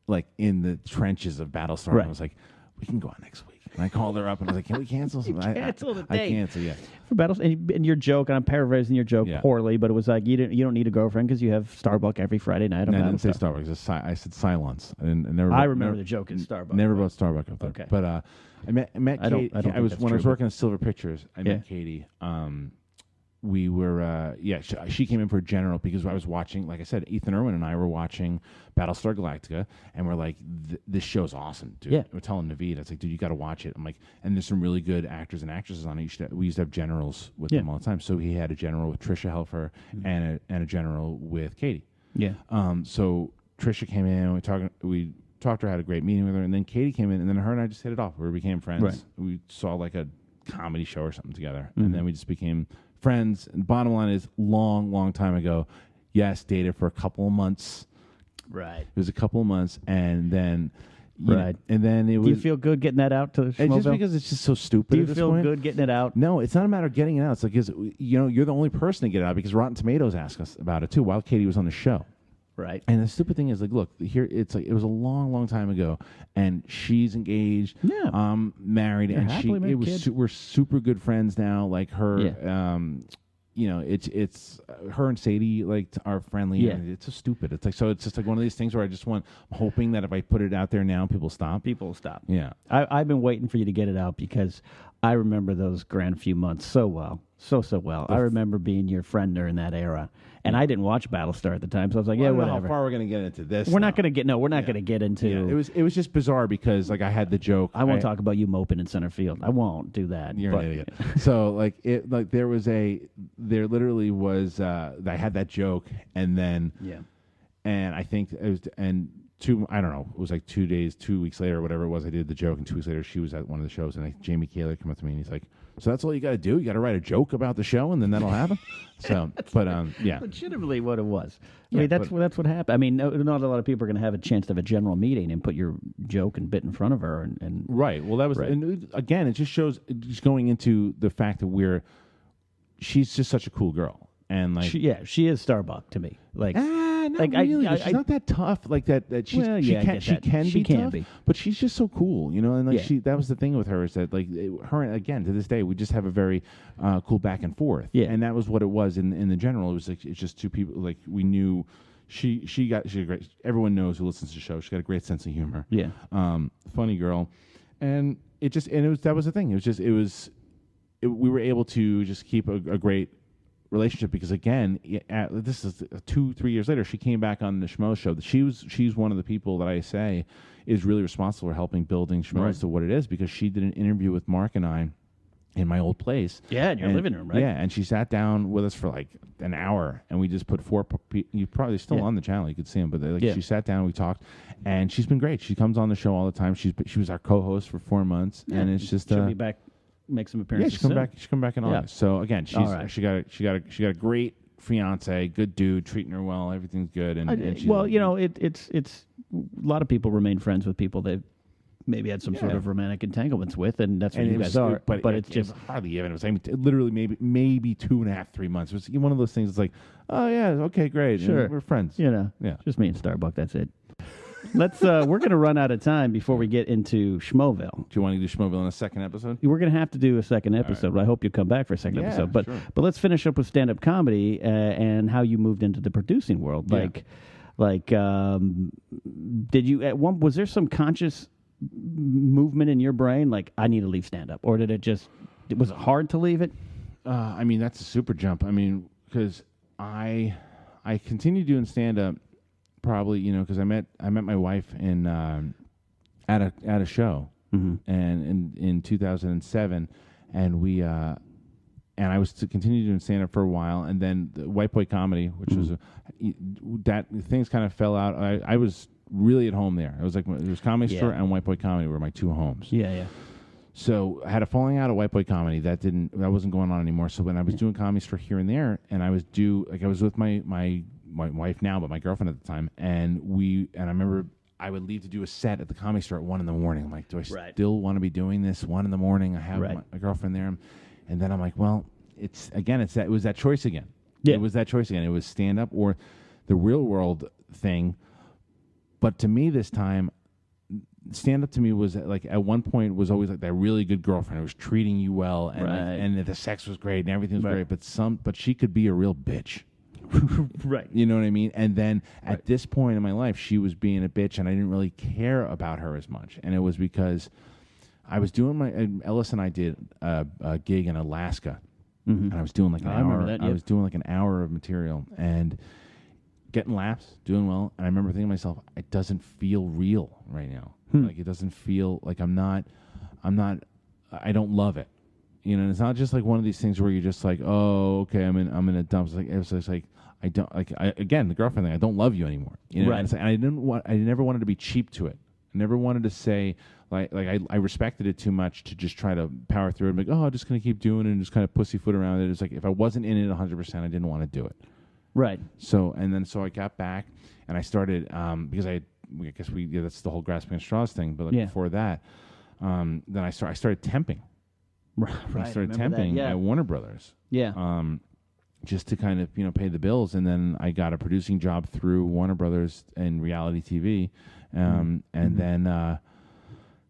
like in the trenches of Battlestar. Right. And I was like, we can go out next week. And I called her up and I was like, can we cancel something? Cancel the I date. cancel, yeah. for Battles and your joke, and I'm paraphrasing your joke poorly, but it was like you don't need a girlfriend because you have Starbucks every Friday night. No, I didn't say Starbucks. I said Silence. I remember the joke in Starbucks. Never about Starbucks up there. Okay. But I met Katie. I don't when I was working at Silver Pictures. I met Katie. We were she came in for a general because I was watching, like I said, Ethan Irwin and I were watching Battlestar Galactica, and we're like, this show's awesome, dude. Yeah. We're telling Naveed, it's like, dude, you got to watch it. I'm like, and there's some really good actors and actresses on it. We used to have generals with them all the time. So he had a general with Tricia Helfer and a general with Katie. Yeah. So Tricia came in, we talked to her, had a great meeting with her, and then Katie came in, and then her and I just hit it off. We became friends. Right. We saw like a comedy show or something together, and then we just became friends. And bottom line is, long time ago, yes, dated for a couple of months. Right. It was a couple of months, and then and then it was. Do you feel good getting that out to and Schmoville? just because it's just so stupid. Do you at this feel point. good getting it out? No, it's not a matter of getting it out. It's like, you're the only person to get it out because Rotten Tomatoes asked us about it too while Katie was on the show. Right. And the stupid thing is, like, look, here it's like it was a long time ago, and she's engaged. Yeah. I'm married, You're and happily married, kid. we're super good friends now. Like her, it's her and Sadie are friendly. Yeah. And it's so stupid. It's like, so it's just like one of these things where I'm hoping that if I put it out there now, people stop. People will stop. Yeah. I've been waiting for you to get it out because I remember those grand few months so well. So well. I remember being your friend during that era. And I didn't watch Battlestar at the time, so I was like, I don't know whatever. how far we're going to get into this. We're not going to get into. Yeah, it was just bizarre because like I had the joke. I won't talk about you moping in center field. I won't do that. You're an idiot. So there literally was I had that joke, and then and I think it was I don't know, it was like 2 weeks later or whatever it was, I did the joke, and 2 weeks later she was at one of the shows, and Jamie Kaler came up to me and he's like, so that's all you got to do? You got to write a joke about the show and then that'll happen? So, but yeah. Legitimately what it was. I Yeah, mean, that's what happened. I mean, not a lot of people are going to have a chance to have a general meeting and put your joke and bit in front of her. And right. Well, that was, and again, it just shows, just going into the fact that she's just such a cool girl. And like, she is Starbuck to me. Like, not really. She's not that tough. Like that. She can be tough, but she's just so cool, And like that was the thing with her, is that like her, again, to this day, we just have a very cool back and forth. Yeah, and that was what it was in the general. It was like it's just two people. Like we knew she got great. Everyone knows who listens to the show. She got a great sense of humor. Yeah, funny girl, and that was the thing. We were able to just keep a great relationship because again, this is 2-3 years later, she came back on the Schmo show. She's one of the people that I say is really responsible for helping building Schmoes to what it is, because she did an interview with Mark and I in my old place. Yeah, in your living room, right? Yeah, and she sat down with us for like an hour, and we just put you're probably still on the channel, you could see them, but she sat down, we talked, and she's been great. She comes on the show all the time. She was our co-host for 4 months, and it's just she'll be back. Make some appearances. Yeah, she come back in August. So again, she got a great fiance, good dude, treating her well, everything's good. And it's a lot of people remain friends with people they've maybe had some sort of romantic entanglements with, and that's what you guys are. But it's just hardly even. It was literally maybe 2.5, 3 months. It was one of those things. It's like, oh yeah, okay, great, sure, we're friends. Just me and Starbuck. That's it. Let's. We're going to run out of time before we get into Schmoville. Do you want to do Schmoville in a second episode? We're going to have to do a second episode. Right. I hope you come back for a second episode. But sure. But let's finish up with stand-up comedy and how you moved into the producing world. Did you was there some conscious movement in your brain like I need to leave stand-up, or was it hard to leave it? I mean, that's a super jump. I mean, because I continued doing stand-up. Probably, because I met my wife at a show, and in 2007, and we and I was to continue doing stand up for a while, and then the White Boy Comedy, which was that things kind of fell out. I was really at home there. It was like it was Comedy Store and White Boy Comedy were my two homes. Yeah. So I had a falling out at White Boy Comedy. That wasn't going on anymore. So when I was doing Comedy Store here and there, and I was with my wife now, but my girlfriend at the time, and I remember I would leave to do a set at the Comedy Store at 1 a.m. I'm like, do I still want to be doing this 1 a.m? I have my girlfriend there, and then I'm like, well, it was that choice again. Yeah. It was that choice again. It was stand up or the real world thing. But to me this time, stand up to me was like at one point was always like that really good girlfriend who was treating you well, and and the sex was great and everything was great, but she could be a real bitch. Right. You know what I mean? And then at this point in my life, she was being a bitch, and I didn't really care about her as much. And it was because I was doing Ellis and I did a gig in Alaska, and I was doing like an hour. Remember that, I was doing like an hour of material and getting laughs, doing well. And I remember thinking to myself, it doesn't feel real right now. Like it doesn't feel like I don't love it. You know, and it's not just like one of these things where you're just like, oh, okay, I'm in a dump. It's like I don't like. Again, the girlfriend thing. I don't love you anymore. You know? Right. And I never wanted to be cheap to it. I never wanted to say I respected it too much to just try to power through it. And be like, oh, I'm just gonna keep doing it and just kind of pussyfoot around it. It's like if I wasn't in it 100%, I didn't want to do it. Right. So I got back and I started because that's the whole grasping at straws thing. But before that, then I started temping. Right. I started temping at Warner Brothers. Yeah. Just to kind of pay the bills, and then I got a producing job through Warner Brothers and reality TV, and then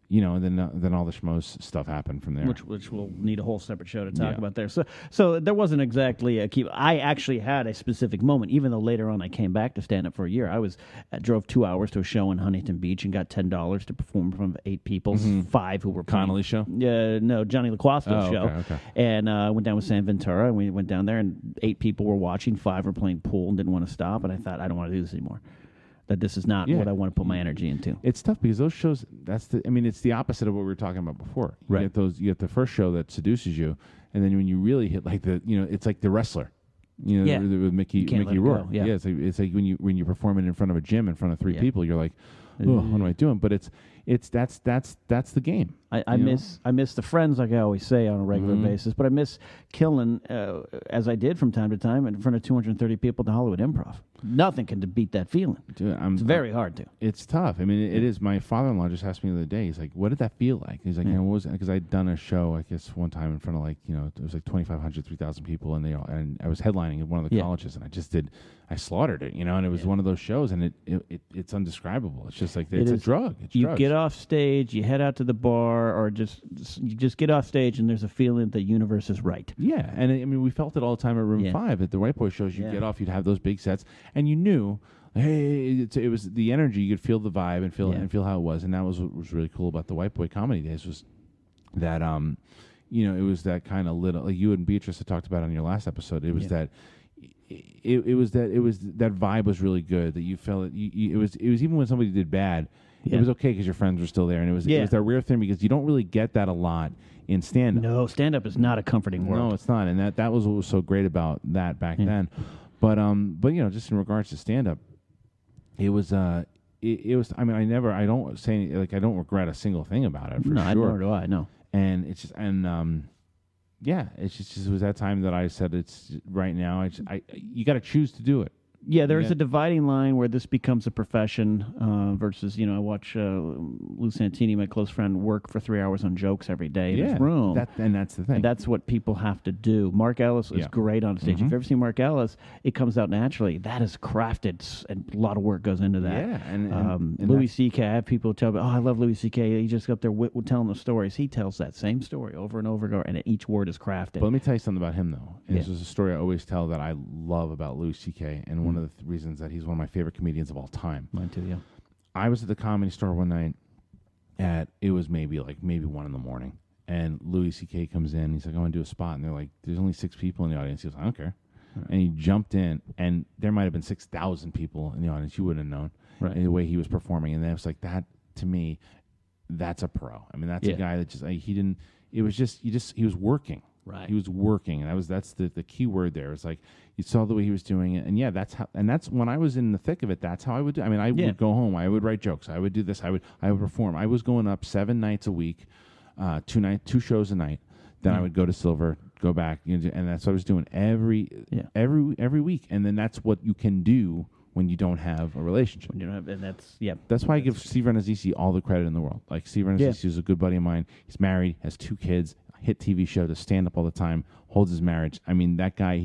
then all the schmoes stuff happened from there. Which we'll need a whole separate show to talk about there. So there wasn't exactly a key. I actually had a specific moment, even though later on I came back to stand up for a year. I drove 2 hours to a show in Huntington Beach and got $10 to perform in front of 8 people, 5 who were playing. Connolly show? No, Johnny LaQuasto's show. Okay. And went down with Sam Ventura, and we went down there, and 8 people were watching, 5 were playing pool and didn't want to stop, and I thought, I don't want to do this anymore. That this is not what I want to put my energy into. It's tough because those shows. It's the opposite of what we were talking about before. You get the first show that seduces you, and then when you really hit like it's like The Wrestler. With Mickey Rourke. It's like when you're performing in front of a gym in front of 3 people, you're like, oh, what am I doing? But that's the game. I miss the friends, like I always say, on a regular basis, but I miss killing as I did from time to time in front of 230 people at the Hollywood Improv. Nothing can beat that feeling. Dude, it's very hard to. It's tough. I mean, it is. My father-in-law just asked me the other day. He's like, "What did that feel like?" He's like, "What was it?" Because I'd done a show, I guess, one time in front of it was like 2,500, 3,000 people, and I was headlining at one of the colleges, and I slaughtered it, and it was one of those shows, and it's undescribable. It's just like it's a drug. It's drugs. Get off stage, you head out to the bar, or you just get off stage, and there's a feeling that the universe is right. Yeah, and we felt it all the time at Room 5 at the White Boy shows. You'd get off, you'd have those big sets, and you knew, hey, it was the energy. You could feel the vibe and feel how it was, and that was what was really cool about the White Boy Comedy Days was that it was that kind of little, like you and Beatrice had talked about on your last episode. It was that. It was that vibe was really good, that you felt it was even when somebody did bad, it was okay because your friends were still there, and it was that rare thing because you don't really get that a lot in stand up. No, stand up is not a comforting world. No, it's not, and that was what was so great about that back then. But just in regards to stand up, it was. It was. I mean, I don't say I don't regret a single thing about it. For sure. Nor do I. No, and it's just it's just it was that time that I said it's right now. You got to choose to do it. Yeah, there's a dividing line where this becomes a profession versus, I watch Lou Santini, my close friend, work for 3 hours on jokes every day in his room. And that's the thing. And that's what people have to do. Mark Ellis is great on stage. If you've ever seen Mark Ellis, it comes out naturally. That is crafted, and a lot of work goes into that. Yeah, and Louis C.K., I have people tell me, I love Louis C.K. He just up there telling the stories. He tells that same story over and over, and each word is crafted. But let me tell you something about him, though. And this is a story I always tell that I love about Louis C.K., and one of the reasons that he's one of my favorite comedians of all time. Mine too, yeah. I was at the Comedy Store one night it was maybe 1 a.m, and Louis C.K. comes in. He's like, I want to do a spot, and they're like, there's only 6 people in the audience. He goes, I don't care. Right. And he jumped in, and there might have been 6,000 people in the audience. You wouldn't have known the way he was performing, and then it was like that. To me, that's a pro. I mean, that's a guy that just he didn't. It was just he was working. Right. He was working, and that's the key word there. It's like you saw the way he was doing it, and that's when I was in the thick of it. That's how I would do. I mean, I would go home. I would write jokes. I would do this. I would perform. I was going up 7 nights a week, two shows a night. Then I would go to Silver, go back, and that's what I was doing every week. And then that's what you can do when you don't have a relationship. When you don't have, and that's why I give Steve Renazizi all the credit in the world. Like Steve Renazizi is a good buddy of mine. He's married, has 2 kids, hit TV show, does stand up all the time, holds his marriage. I mean, that guy,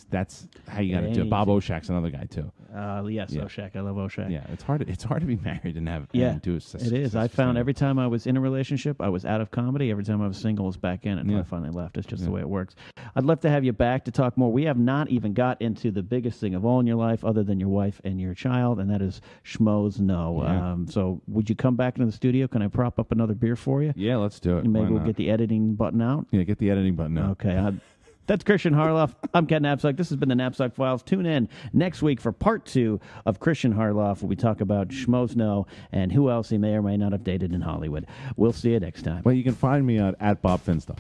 that's how you got to do it. Bob Oshak's another guy too. Yes, Oshak. I love Oshak. Yeah, it's hard to be married and have and do it. It is. I found every time I was in a relationship, I was out of comedy. Every time I was single, I was back in it until I finally left. It's just the way it works. I'd love to have you back to talk more. We have not even got into the biggest thing of all in your life, other than your wife and your child, and that is Schmoes No. Yeah. So would you come back into the studio? Can I prop up another beer for you? Yeah, let's do it. And maybe we'll get the editing button out. Yeah, get the editing button out. Okay. That's Kristian Harloff. I'm Ken Napzok. This has been the Napzok Files. Tune in next week for part 2 of Kristian Harloff, where we talk about Schmoes No and who else he may or may not have dated in Hollywood. We'll see you next time. Well, you can find me at Bob Finstock.